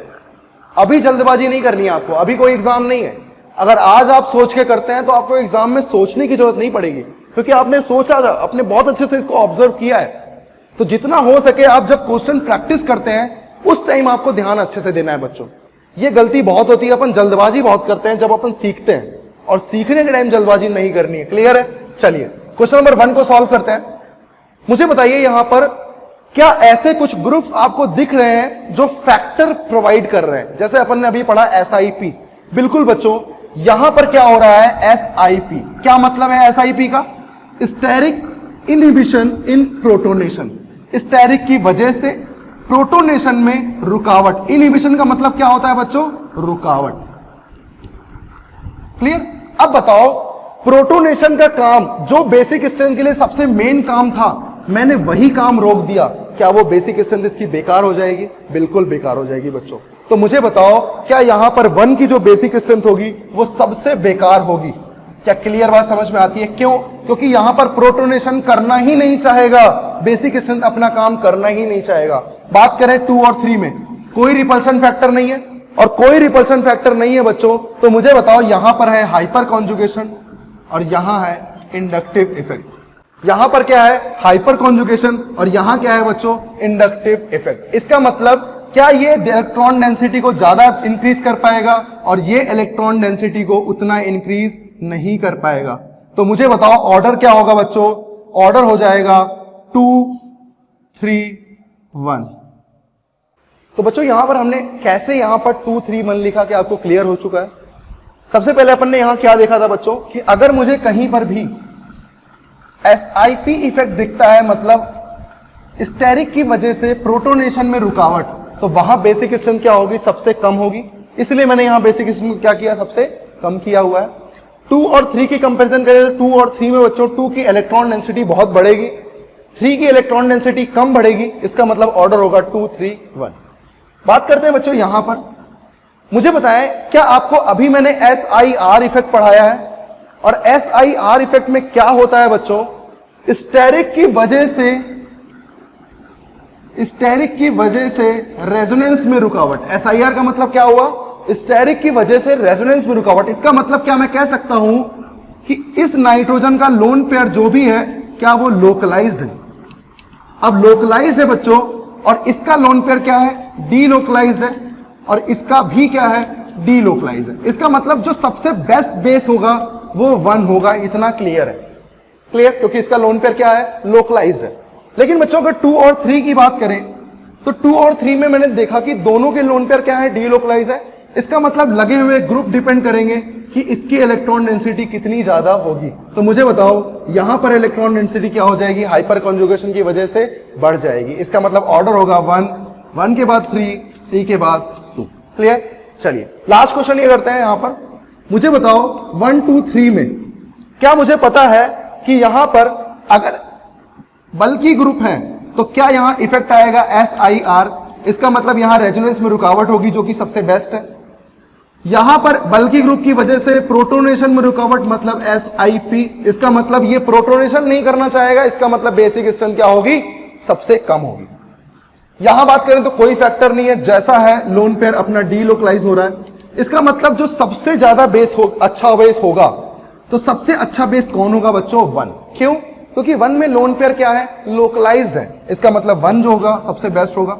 अभी जल्दबाजी नहीं करनी है आपको, अभी कोई एग्जाम नहीं है। अगर आज आप सोच के करते हैं तो आपको एग्जाम में सोचने की जरूरत नहीं पड़ेगी, क्योंकि आपने सोचा, आपने बहुत अच्छे से इसको ऑब्जर्व किया है। तो जितना हो सके आप जब क्वेश्चन प्रैक्टिस करते हैं उस टाइम आपको ध्यान अच्छे से देना है बच्चों। ये गलती बहुत होती है, अपन जल्दबाजी बहुत करते हैं जब अपन सीखते हैं, और सीखने के टाइम जल्दबाजी नहीं करनी है। क्लियर है? चलिए क्वेश्चन नंबर 1 को सॉल्व करते हैं। मुझे बताइए यहां पर क्या ऐसे कुछ ग्रुप्स आपको दिख रहे हैं जो फैक्टर प्रोवाइड कर रहे हैं? जैसे अपन ने अभी पढ़ा SIP। बिल्कुल बच्चों, यहां पर क्या हो रहा है? SIP। क्या मतलब है SIP का? स्टेरिक इनहिबिशन इन प्रोटोनेशन। स्टेरिक की वजह से प्रोटोनेशन में रुकावट। इनहिबिशन का मतलब क्या होता है बच्चों? रुकावट। क्लियर? अब बताओ, प्रोटोनेशन का काम जो बेसिक स्ट्रेंथ के लिए सबसे मेन काम था, मैंने वही काम रोक दिया, क्या वो बेसिक स्ट्रेंथ इसकी बेकार हो जाएगी? बिल्कुल बेकार हो जाएगी बच्चों। तो मुझे बताओ, क्या यहां पर 1 की जो बेसिक स्ट्रेंथ होगी वो सबसे बेकार होगी? क्या क्लियर बात समझ में आती है? क्यों? क्योंकि यहां पर प्रोटोनेशन करना ही नहीं चाहेगा, बेसिक स्ट्रेंथ अपना काम करना ही नहीं चाहेगा। बात करें 2 और 3 में, कोई रिपल्शन फैक्टर नहीं है, और कोई रिपल्शन फैक्टर नहीं है बच्चों, तो मुझे बताओ यहां पर है हाइपर कॉन्जुगेशन और यहां है इंडक्टिव इफेक्ट। यहां पर क्या है? हाइपर कॉन्जुगेशन और यहां क्या है बच्चों? Inductive effect. इसका मतलब क्या ये इलेक्ट्रॉन डेंसिटी को ज्यादा इंक्रीज कर पाएगा और ये इलेक्ट्रॉन डेंसिटी को उतना इंक्रीज नहीं कर पाएगा? तो मुझे बताओ ऑर्डर क्या होगा बच्चों? ऑर्डर हो जाएगा 2 3 1। तो बच्चों यहां पर हमने कैसे यहां पर 2 3 1 लिखा, क्या आपको क्लियर हो चुका है? सबसे पहले अपन ने यहां क्या देखा था बच्चों कि अगर मुझे कहीं पर भी SIP इफेक्ट दिखता है, मतलब स्टेरिक की वजह से प्रोटोनेशन में रुकावट, तो वहां बेसिक स्ट्रेंथ क्या होगी? सबसे कम होगी। इसलिए मैंने यहां बेसिक स्ट्रेंथ क्या किया? सबसे कम किया हुआ है। 2 और 3 की कंपैरिजन करें तो 2 और 3 में बच्चों 2 की इलेक्ट्रॉन डेंसिटी बहुत बढ़ेगी, 3 की इलेक्ट्रॉन डेंसिटी कम बढ़ेगी। इसका मतलब ऑर्डर होगा 2 3 1। बात करते हैं बच्चों यहां पर, मुझे बताएं क्या आपको अभी मैंने SIR इफेक्ट पढ़ाया है? और SIR इफेक्ट में क्या होता है बच्चों? स्टेरिक की वजह से रेजोनेंस में रुकावट। SIR का मतलब क्या हुआ? स्टेरिक की वजह से रेजोनेंस में रुकावट। इसका मतलब क्या मैं कह सकता हूं कि इस नाइट्रोजन का लोन पेयर जो भी है क्या वो लोकलाइज्ड है। अब लोकलाइज्ड है बच्चों, और इसका लोन पेयर क्या है, डी लोकलाइज्ड है, और इसका भी क्या है, डी लोकलाइज्ड है। इसका मतलब जो सबसे बेस्ट बेस होगा वो 1 होगा। इतना क्लियर है, क्लियर, क्योंकि इसका लोन पेयर क्या है, लोकलाइज्ड है। लेकिन बच्चों अगर 2 और 3 की बात करें तो 2 और 3 में मैंने देखा कि दोनों के लोन पेयर क्या है, डी लोकलाइज्ड है। इसका मतलब लगे हुए ग्रुप डिपेंड करेंगे कि इसकी इलेक्ट्रॉन डेंसिटी कितनी ज्यादा होगी। तो मुझे बताओ यहां पर इलेक्ट्रॉन डेंसिटी क्या हो जाएगी, हाइपर कॉन्जुगेशन की वजह से बढ़ जाएगी। इसका मतलब ऑर्डर होगा 1, 1 के बाद 3, 3 के बाद 2। क्लियर। चलिए लास्ट क्वेश्चन ये करते हैं। यहां पर मुझे बताओ 1, 2, 3 में क्या मुझे पता है कि यहां पर अगर बल्कि ग्रुप है तो क्या यहां इफेक्ट आएगा SIR। इसका मतलब यहां रेजोनेंस में रुकावट होगी जो कि सबसे बेस्ट है। यहां पर बल्कि ग्रुप की वजह से प्रोटोनेशन में रुकावट मतलब SIP। इसका मतलब ये प्रोटोनेशन नहीं करना चाहेगा, इसका मतलब बेसिक स्ट्रेंथ क्या होगी, सबसे कम होगी। यहां बात करें तो कोई फैक्टर नहीं है, जैसा है लोन पेयर अपना डीलोकलाइज हो रहा है। इसका मतलब जो सबसे ज्यादा बेस हो, अच्छा बेस होगा, तो सबसे अच्छा बेस कौन होगा बच्चों, 1। क्यों, क्योंकि 1 में लोन पेयर क्या है, लोकलाइज्ड है। इसका मतलब 1 जो होगा सबसे बेस्ट होगा।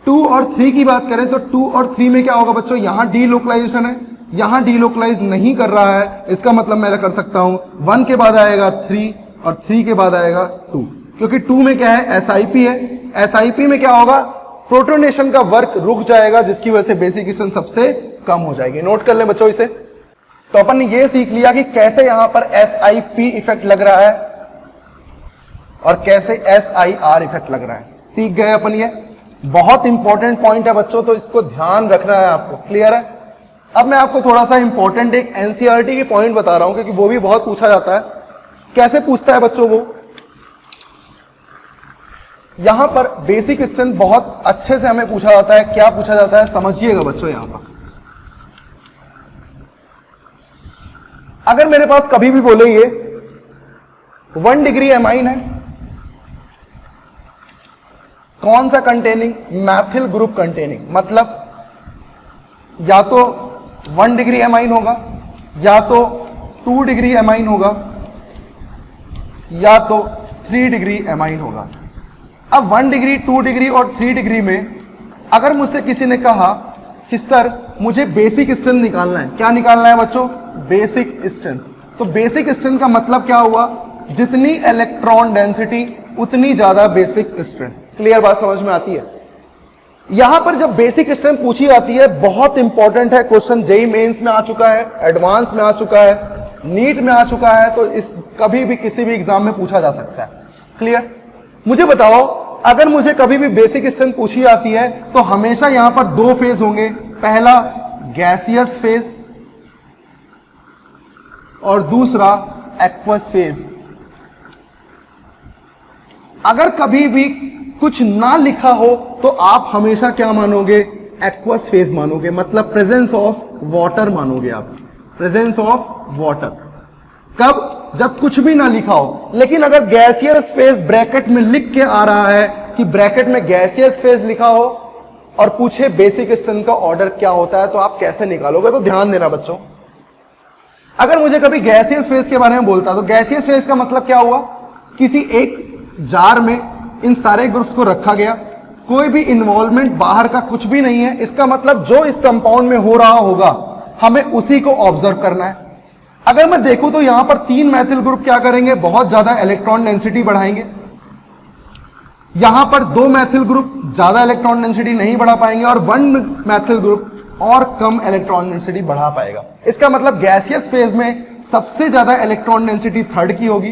2 और 3 की बात करें तो 2 और 3 में क्या होगा बच्चों, यहां डीलोकलाइजेशन है, यहां डीलोकलाइज नहीं कर रहा है। इसका मतलब मैं कर सकता हूं 1 के बाद आएगा 3 और 3 के बाद आएगा 2, क्योंकि 2 में क्या है, SIP है। SIP में क्या होगा, प्रोटोनेशन का वर्क रुक जाएगा, जिसकी वजह से बेसिक स्ट्रेंथ सबसे कम हो जाएगी। नोट कर लें बच्चों इसे। तो अपन ने ये सीख लिया कि कैसे यहां पर SIP इफेक्ट लग रहा है और कैसे SIR इफेक्ट लग रहा है, सीख गए अपन। ये बहुत इंपॉर्टेंट पॉइंट है बच्चों, तो इसको ध्यान रखना है आपको। क्लियर है। अब मैं आपको थोड़ा सा इंपॉर्टेंट एक NCERT की पॉइंट बता रहा हूं, क्योंकि वो भी बहुत पूछा जाता है। कैसे पूछता है बच्चों वो, यहां पर बेसिक स्ट्रेंथ बहुत अच्छे से हमें पूछा जाता है। क्या पूछा जाता है समझिएगा बच्चों। यहां पर अगर मेरे पास कभी भी बोले ये 1 डिग्री एमाइन है, कौन सा कंटेनिंग, मैथिल ग्रुप कंटेनिंग, मतलब या तो 1 डिग्री एमाइन होगा, या तो 2 डिग्री एमाइन होगा, या तो 3 डिग्री एमाइन होगा। अब 1 डिग्री, 2 डिग्री और 3 डिग्री में अगर मुझसे किसी ने कहा कि सर मुझे बेसिक स्ट्रेंथ निकालना है, क्या निकालना है बच्चों, बेसिक स्ट्रेंथ। तो बेसिक स्ट्रेंथ का मतलब क्या हुआ, जितनी इलेक्ट्रॉन डेंसिटी उतनी ज्यादा बेसिक स्ट्रेंथ। क्लियर बात समझ में आती है। यहां पर जब बेसिक स्ट्रेंथ पूछी जाती है, बहुत इंपॉर्टेंट है क्वेश्चन, जेईई मेंस में आ चुका है, एडवांस में आ चुका है, नीट में आ चुका है, तो इस कभी भी किसी भी एग्जाम में पूछा जा सकता है। क्लियर। मुझे बताओ अगर मुझे कभी भी बेसिक स्ट्रेंथ पूछी जाती है तो हमेशा यहां पर 2 फेज होंगे, पहला गैसियस फेज और दूसरा एक्वस फेज। अगर कभी भी कुछ ना लिखा हो तो आप हमेशा क्या मानोगे, एक्वस फेज मानोगे, मतलब प्रेजेंस ऑफ वाटर मानोगे आप, प्रेजेंस ऑफ वाटर। कब, जब कुछ भी ना लिखा हो। लेकिन अगर गैसियस फेज ब्रैकेट में लिख के आ रहा है कि ब्रैकेट में गैसियस फेज लिखा हो और पूछे बेसिक स्ट्रेंथ का ऑर्डर क्या होता है, तो आप कैसे निकालोगे। तो ध्यान देना बच्चों, अगर मुझे कभी गैसियस फेज के बारे में बोलता तो गैसियस फेज का मतलब क्या हुआ, किसी एक जार में इन सारे ग्रुप्स को रखा गया, कोई भी इन्वॉल्वमेंट बाहर का कुछ भी नहीं है। इसका मतलब जो इस कंपाउंड में हो रहा होगा हमें उसी को ऑब्जर्व करना है। अगर मैं देखूं तो यहां पर 3 मैथिल ग्रुप क्या करेंगे, बहुत ज्यादा इलेक्ट्रॉन डेंसिटी बढ़ाएंगे। यहां पर 2 मैथिल ग्रुप ज्यादा इलेक्ट्रॉन डेंसिटी नहीं बढ़ा पाएंगे और 1 मैथिल ग्रुप और कम इलेक्ट्रॉन डेंसिटी बढ़ा पाएगा। इसका मतलब गैसियस फेज में सबसे ज्यादा इलेक्ट्रॉन डेंसिटी 3rd की होगी,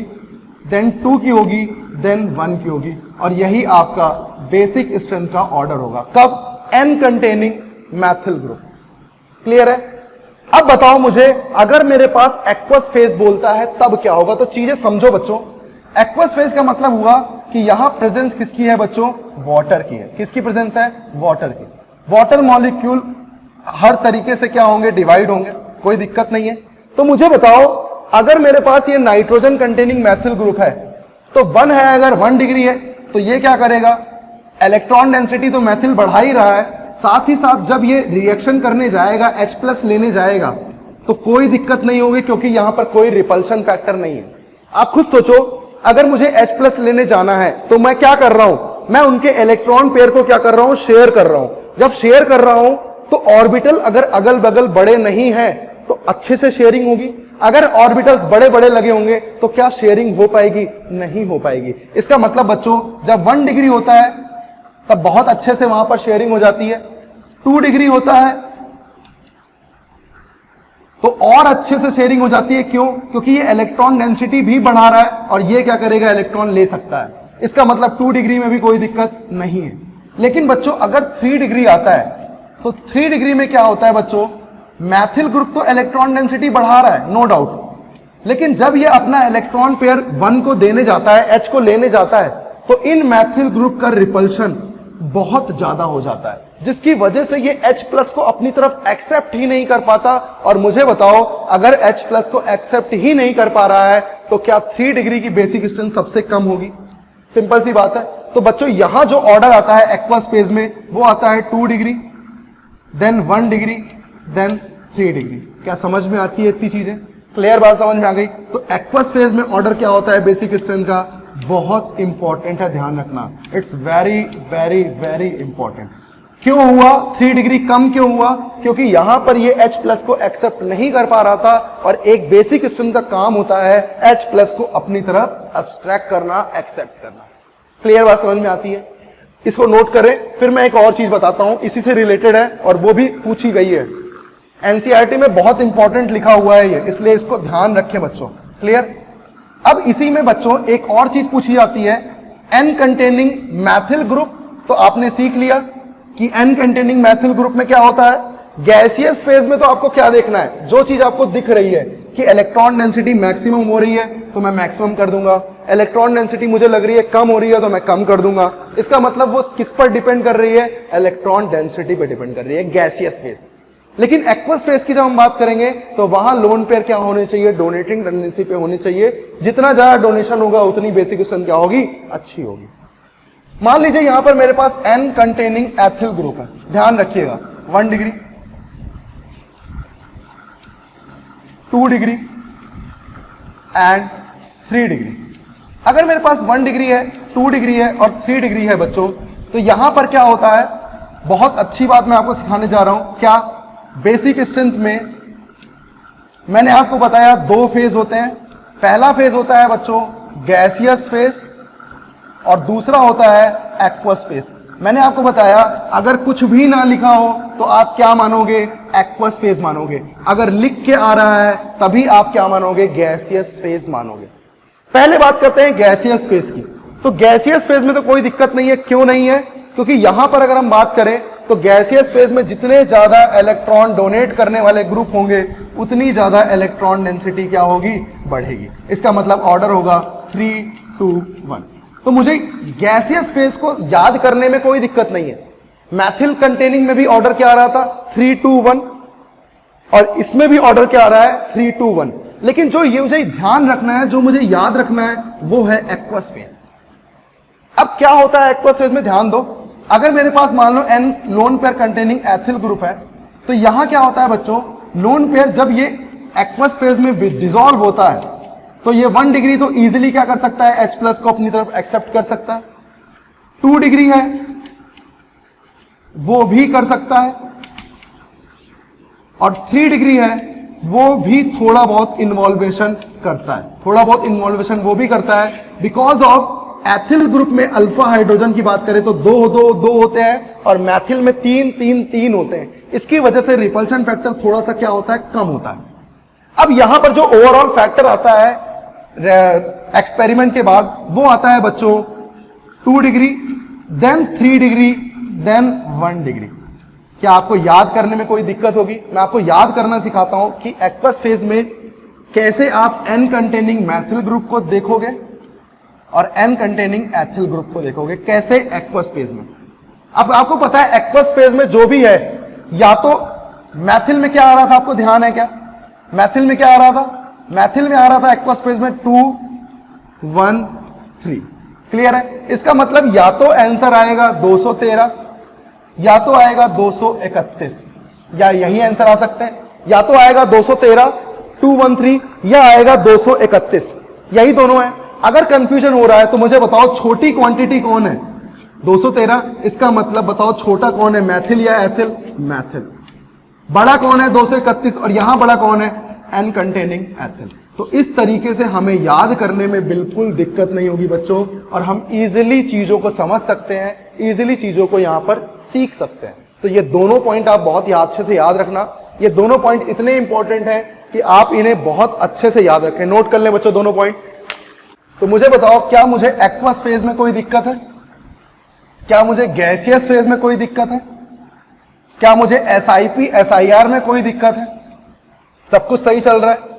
देन 2 की होगी, देन 1 की होगी, और यही आपका बेसिक स्ट्रेंथ का ऑर्डर होगा। कब, N containing Maithil group. Clear है। अब बताओ मुझे, अगर मेरे पास एक्वस फेज बोलता है तब क्या होगा। तो चीजें समझो बच्चों। एक्वस फेज का मतलब हुआ कि यहां प्रेजेंस किसकी है बच्चों, वाटर की है। किसकी प्रेजेंस है, वाटर की। वाटर मॉलिक्यूल हर तरीके से क्या होंगे, डिवाइड होंगे, कोई दिक्कत नहीं है। तो मुझे बताओ अगर मेरे पास ये नाइट्रोजन कंटेनिंग मैथिल ग्रुप है तो 1 है, अगर 1 डिग्री है तो ये क्या करेगा, इलेक्ट्रॉन डेंसिटी तो मैथिल बढ़ा ही रहा है, साथ ही साथ जब ये रिएक्शन करने जाएगा, H+ लेने जाएगा, तो कोई दिक्कत नहीं होगी क्योंकि यहां पर कोई रिपल्शन फैक्टर नहीं है। आप खुद सोचो, अगर मुझे H+ लेने जाना है तो मैं क्या कर रहा हूं, मैं उनके इलेक्ट्रॉन पेयर को क्या कर रहा हूं, शेयर कर रहा हूं। जब शेयर कर रहा हूं तो ऑर्बिटल अगर अगल बगल बड़े नहीं है तो अच्छे से शेयरिंग होगी। अगर ऑर्बिटल्स बड़े बड़े लगे होंगे तो क्या शेयरिंग हो पाएगी, नहीं हो पाएगी। इसका मतलब बच्चों, जब 1 डिग्री होता है तब बहुत अच्छे से वहां पर शेयरिंग हो जाती है। 2 डिग्री होता है तो और अच्छे से शेयरिंग हो जाती है। क्यों? क्योंकि ये इलेक्ट्रॉन डेंसिटी भी बढ़ा रहा है और ये क्या करेगा, इलेक्ट्रॉन ले सकता है। इसका मतलब 2 डिग्री में भी कोई दिक्कत नहीं है। लेकिन बच्चों अगर 3 डिग्री आता है तो 3 डिग्री में क्या होता है बच्चों, मैथिल ग्रुप तो इलेक्ट्रॉन डेंसिटी बढ़ा रहा है, नो डाउट, लेकिन जब ये अपना इलेक्ट्रॉन पेयर 1 को देने जाता है, H को लेने जाता है, तो इन मैथिल ग्रुप का रिपल्शन बहुत ज्यादा हो जाता है, जिसकी वजह से ये H+ को अपनी तरफ एक्सेप्ट ही नहीं कर पाता। और मुझे बताओ, अगर H+ को एक्सेप्ट ही नहीं कर पा रहा है तो क्या 3 डिग्री की बेसिक स्ट्रेंथ सबसे कम होगी? सिंपल सी बात है। तो बच्चों यहां जो ऑर्डर आता है एक्वस फेज में, वो आता है 2 degree, then 1 degree, then 3 degree. क्या समझ में आती है इतनी चीजें? क्लियर बात समझ में आ गई? तो एक्वस फेज में ऑर्डर क्या होता है बेसिक स्ट्रेंथ का, बहुत इंपॉर्टेंट है, ध्यान रखना। It's very very very important. क्यों हुआ 3 डिग्री कम? क्यों हुआ? क्योंकि यहां पर ये H+ को एक्सेप्ट नहीं कर पा रहा था, और एक बेसिक स्ट्रेंथ का काम होता है H+ को अपनी तरफ एब्स्ट्रैक्ट करना, एक्सेप्ट करना। क्लियर बात समझ में आती है? इसको नोट करें। फिर मैं एक और चीज बताता हूं, इसी से रिलेटेड है और वो भी पूछी गई है, एनसीईआरटी में बहुत इंपॉर्टेंट लिखा हुआ है ये, इसलिए इसको ध्यान रखें बच्चों। क्लियर? अब इसी में बच्चों एक और चीज पूछी जाती है, N कंटेनिंग मैथिल ग्रुप। तो आपने सीख लिया कि N कंटेनिंग मैथिल ग्रुप में क्या होता है। गैसियस फेज में तो आपको क्या देखना है, जो चीज आपको दिख रही है कि इलेक्ट्रॉन डेंसिटी मैक्सिमम हो रही है तो मैं मैक्सिमम कर दूंगा, इलेक्ट्रॉन डेंसिटी मुझे लग रही है कम हो रही है तो मैं कम कर दूंगा। इसका मतलब वो किस पर डिपेंड कर रही है, इलेक्ट्रॉन डेंसिटी पर डिपेंड कर रही है, गैसियस फेज। लेकिन एक्वस फेज की जब हम बात करेंगे तो वहां लोन पेयर क्या होने चाहिए, डोनेटिंग टेंडेंसी पे होनी चाहिए। जितना ज्यादा डोनेशन होगा उतनी बेसिक स्ट्रेंथ क्या होगी, अच्छी होगी। मान लीजिए यहां पर मेरे पास N कंटेनिंग एथिल ग्रुप है, ध्यान रखिएगा, 1 डिग्री, 2 डिग्री एंड 3 डिग्री। अगर मेरे पास 1 डिग्री है, 2 डिग्री है और 3 डिग्री है बच्चों, तो यहां पर क्या होता है, बहुत अच्छी बात मैं आपको सिखाने जा रहा हूं। क्या? बेसिक स्ट्रेंथ में मैंने आपको बताया 2 फेज होते हैं। पहला फेज होता है बच्चों गैसियस फेज और दूसरा होता है एक्वस फेज। मैंने आपको बताया अगर कुछ भी ना लिखा हो तो आप क्या मानोगे, एक्वस फेज मानोगे। अगर लिख के आ रहा है तभी आप क्या मानोगे, गैसियस फेज मानोगे। पहले बात करते हैं गैसियस फेज की। तो गैसियस फेज में तो कोई दिक्कत नहीं है। क्यों नहीं है? क्योंकि यहां पर अगर हम बात करें तो गैसियस फेज में जितने ज्यादा इलेक्ट्रॉन डोनेट करने वाले ग्रुप होंगे उतनी ज्यादा इलेक्ट्रॉन डेंसिटी क्या होगी, बढ़ेगी। इसका मतलब ऑर्डर होगा 3, 2, 1। तो मुझे गैसियस फेज को याद करने में कोई दिक्कत नहीं है। मैथिल कंटेनिंग में भी ऑर्डर क्या आ रहा था, 3, 2, 1, और इसमें भी ऑर्डर क्या आ रहा है, 3, 2, 1। लेकिन जो ये मुझे ध्यान रखना है, जो मुझे याद रखना है, वो है एक्वस फेज। अब क्या होता है एक्वस फेज में, ध्यान दो। अगर मेरे पास मान लो N lone pair containing ethyl group है, तो यहां क्या होता है बच्चों, लोन पेयर जब ये एक्वस फेज में डिसॉल्व होता है तो ये 1 डिग्री तो इजीली क्या कर सकता है, H+ को अपनी तरफ एक्सेप्ट कर सकता है। 2 डिग्री है वो भी कर सकता है, और 3 डिग्री है वो भी थोड़ा बहुत इन्वॉल्वेशन करता है, थोड़ा बहुत इन्वॉल्वेशन वो भी करता है। बिकॉज ऑफ एथिल ग्रुप में अल्फा हाइड्रोजन की बात करें तो 2 होते हैं, और मैथिल में 3 होते हैं। इसकी वजह से रिपल्शन फैक्टर थोड़ा सा क्या होता है, कम होता है। अब यहां पर जो ओवरऑल फैक्टर आता है एक्सपेरिमेंट के बाद, वो आता है बच्चों 2 degree, then 3 degree, then 1 degree. क्या आपको याद करने में कोई दिक्कत होगी? मैं आपको याद करना सिखाता हूं कि एक्वस फेज में कैसे आप N कंटेनिंग मैथिल ग्रुप को देखोगे और N कंटेनिंग एथिल ग्रुप को देखोगे, कैसे एक्वस फेज में। अब आपको पता है एक्वस फेज में जो भी है, या तो मैथिल में क्या आ रहा था, आपको ध्यान है क्या? मैथिल में क्या आ रहा था, मैथिल में आ रहा था एक्वस फेज में 2, 1, 3। क्लियर है? इसका मतलब या तो आंसर आएगा 213, या तो आएगा 231, या यही आंसर आ सकते हैं, या तो आएगा 213 213, या आएगा 231, यही दोनों है। अगर कंफ्यूजन हो रहा है तो मुझे बताओ छोटी क्वांटिटी कौन है? 213, इसका मतलब बताओ छोटा कौन है, मैथिल या एथिल? मैथिल। बड़ा कौन है? 231, और यहां बड़ा कौन है? N containing ethyl. तो इस तरीके से हमें याद करने में बिल्कुल दिक्कत नहीं होगी बच्चों, और हम इजीली चीजों को समझ सकते हैं, इजीली चीजों को यहां पर सीख सकते हैं। तो ये दोनों पॉइंट आप बहुत ही अच्छे से याद रखना। ये दोनों पॉइंट इतने इंपॉर्टेंट हैं कि आप इन्हें बहुत अच्छे से याद रखें। नोट कर लें बच्चों दोनों पॉइंट। तो मुझे बताओ, क्या मुझे एक्वस फेज में कोई दिक्कत है? क्या मुझे गैसियस फेज में कोई दिक्कत है? क्या मुझे SIP SIR में कोई दिक्कत है? सब कुछ सही चल रहा है।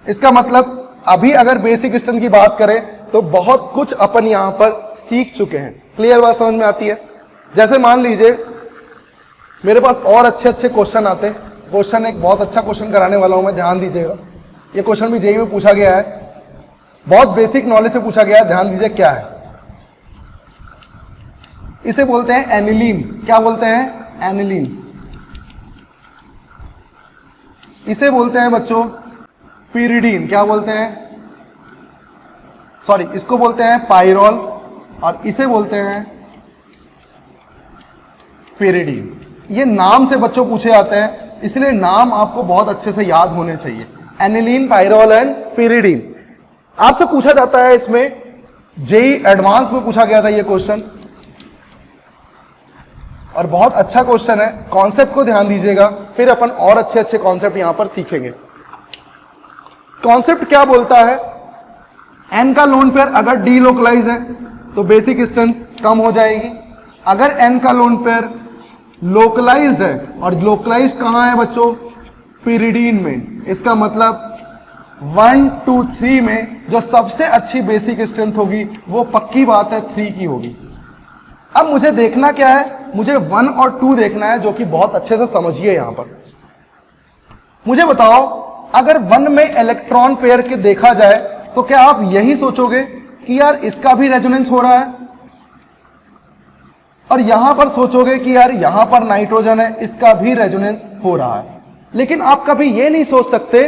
इसका मतलब अभी अगर बेसिक स्ट्रेंथ की बात करें तो बहुत कुछ अपन यहां पर सीख चुके हैं। क्लियर बात समझ में आती है? जैसे मान लीजिए मेरे पास और अच्छे अच्छे क्वेश्चन आते हैं। क्वेश्चन एक बहुत अच्छा क्वेश्चन कराने वाला हूं मैं, ध्यान दीजिएगा। ये क्वेश्चन भी जेईई में पूछा गया है, बहुत बेसिक नॉलेज से पूछा गया है। ध्यान दीजिए क्या है। इसे बोलते हैं एनिलीन। क्या बोलते हैं? एनिलीन। इसे बोलते हैं बच्चों पिरिडीन। क्या बोलते हैं? सॉरी, इसको बोलते हैं पाइरोल, और इसे बोलते हैं पिरिडीन। ये नाम से बच्चों पूछे जाते हैं, इसलिए नाम आपको बहुत अच्छे से याद होने चाहिए। Aniline, pyrrole and pyridine. आपसे पूछा जाता है, इसमें जेईई एडवांस में पूछा गया था ये क्वेश्चन, और बहुत अच्छा क्वेश्चन है। कॉन्सेप्ट को ध्यान दीजिएगा, फिर अपन और अच्छे अच्छे कॉन्सेप्ट यहां पर सीखेंगे। कॉन्सेप्ट क्या बोलता है? एन का लोन पेयर अगर डीलोकलाइज है तो बेसिक स्ट्रेंथ कम हो जाएगी। अगर एन का लोन पेयर लोकलाइज्ड है, और लोकलाइज्ड कहां है बच्चों? पिरिडीन में। इसका मतलब 1 2 3 में जो सबसे अच्छी बेसिक स्ट्रेंथ होगी वो पक्की बात है 3 की होगी। अब मुझे देखना क्या है? मुझे 1 और 2 देखना है, जो कि बहुत अच्छे से समझिए। यहां पर मुझे बताओ, अगर 1 में इलेक्ट्रॉन पेयर के देखा जाए तो क्या आप यही सोचोगे कि यार इसका भी रेजोनेंस हो रहा है, और यहां पर सोचोगे कि यार यहां पर नाइट्रोजन है, इसका भी रेजोनेंस हो रहा है। लेकिन आप कभी यह नहीं सोच सकते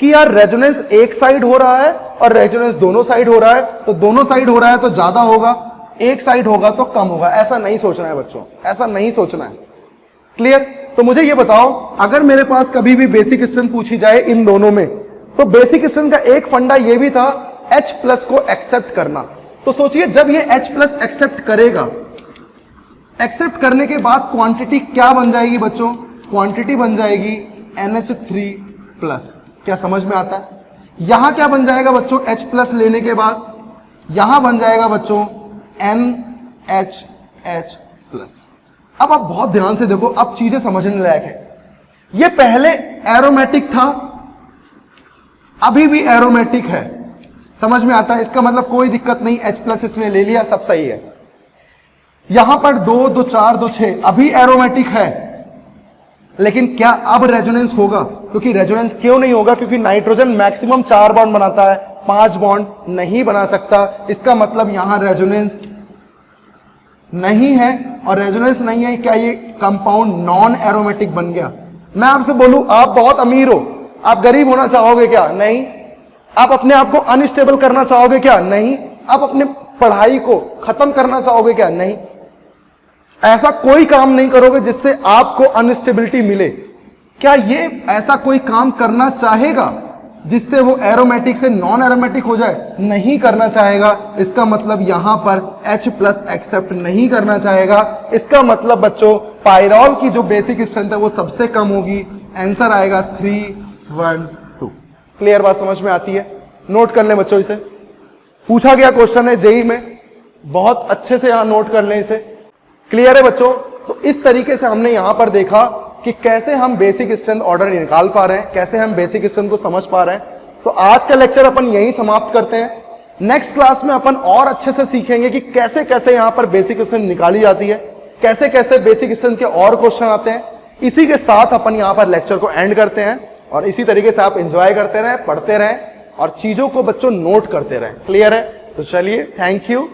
कि यार रेजोनेंस एक साइड हो रहा है और रेजोनेंस दोनों साइड हो रहा है, तो दोनों साइड हो रहा है तो ज्यादा होगा, एक साइड होगा तो कम होगा। ऐसा नहीं सोचना है बच्चों, ऐसा नहीं सोचना है। क्लियर? तो मुझे ये बताओ, अगर मेरे पास कभी भी बेसिक स्ट्रेंथ पूछी जाए इन दोनों में, तो बेसिक स्ट्रेंथ का एक फंडा ये भी था H+ को एक्सेप्ट करना। तो सोचिए, जब ये H+ एक्सेप्ट करेगा, एक्सेप्ट करने के बाद क्वांटिटी क्या बन जाएगी बच्चों? क्वांटिटी बन जाएगी NH3+। क्या समझ में आता है? यहां क्या बन जाएगा बच्चों? H+ लेने के बाद यहां बन जाएगा बच्चों NHH+। अब आप बहुत ध्यान से देखो, अब चीजें समझने लायक है। ये पहले एरोमेटिक था, अभी भी एरोमेटिक है। समझ में आता है? इसका मतलब कोई दिक्कत नहीं, H+ इसने ले लिया, सब सही है। यहां पर 2 2 4 2 6 अभी एरोमेटिक है, लेकिन क्या अब रेजोनेंस होगा? क्योंकि रेजोनेंस क्यों नहीं होगा? क्योंकि नाइट्रोजन मैक्सिमम 4 बॉन्ड बनाता है, 5 बॉन्ड नहीं बना सकता। इसका मतलब यहां रेजोनेंस नहीं है, और रेजोनेंस नहीं है, क्या ये कंपाउंड नॉन एरोमेटिक बन गया? मैं आपसे बोलूं, आप बहुत अमीर हो, आप गरीब होना चाहोगे क्या? नहीं। आप अपने आप को अनस्टेबल करना चाहोगे क्या? नहीं। आप अपने पढ़ाई को खत्म करना चाहोगे क्या? नहीं। ऐसा कोई काम नहीं करोगे जिससे आपको अनस्टेबिलिटी मिले। क्या ये ऐसा कोई काम करना चाहेगा जिससे वो एरोमेटिक से नॉन एरोमेटिक हो जाए? नहीं करना चाहेगा। इसका मतलब यहां पर H+ एक्सेप्ट नहीं करना चाहेगा। इसका मतलब बच्चों, पाइरोल की जो बेसिक स्ट्रेंथ है वो सबसे कम होगी। आंसर आएगा 3 1 2। क्लियर बात समझ में आती है? नोट कर लें बच्चों, इसे पूछा गया क्वेश्चन है जेईई में, बहुत अच्छे से यहां नोट कर लें इसे। क्लियर है बच्चों? तो इस तरीके से हमने यहां पर देखा कि कैसे हम बेसिक स्ट्रेंथ ऑर्डर निकाल पा रहे हैं, कैसे हम बेसिक स्ट्रेंथ को समझ पा रहे हैं। तो आज का लेक्चर अपन यहीं समाप्त करते हैं। नेक्स्ट क्लास में अपन और अच्छे से सीखेंगे कि कैसे कैसे यहां पर बेसिक स्ट्रेंथ निकाली जाती है, कैसे कैसे बेसिक स्ट्रेंथ के और क्वेश्चन आते हैं। इसी के साथ अपन यहां पर लेक्चर को एंड करते हैं, और इसी तरीके से आप एंजॉय करते रहें, पढ़ते रहें, और चीजों को बच्चों नोट करते रहें। क्लियर है? तो चलिए, थैंक यू।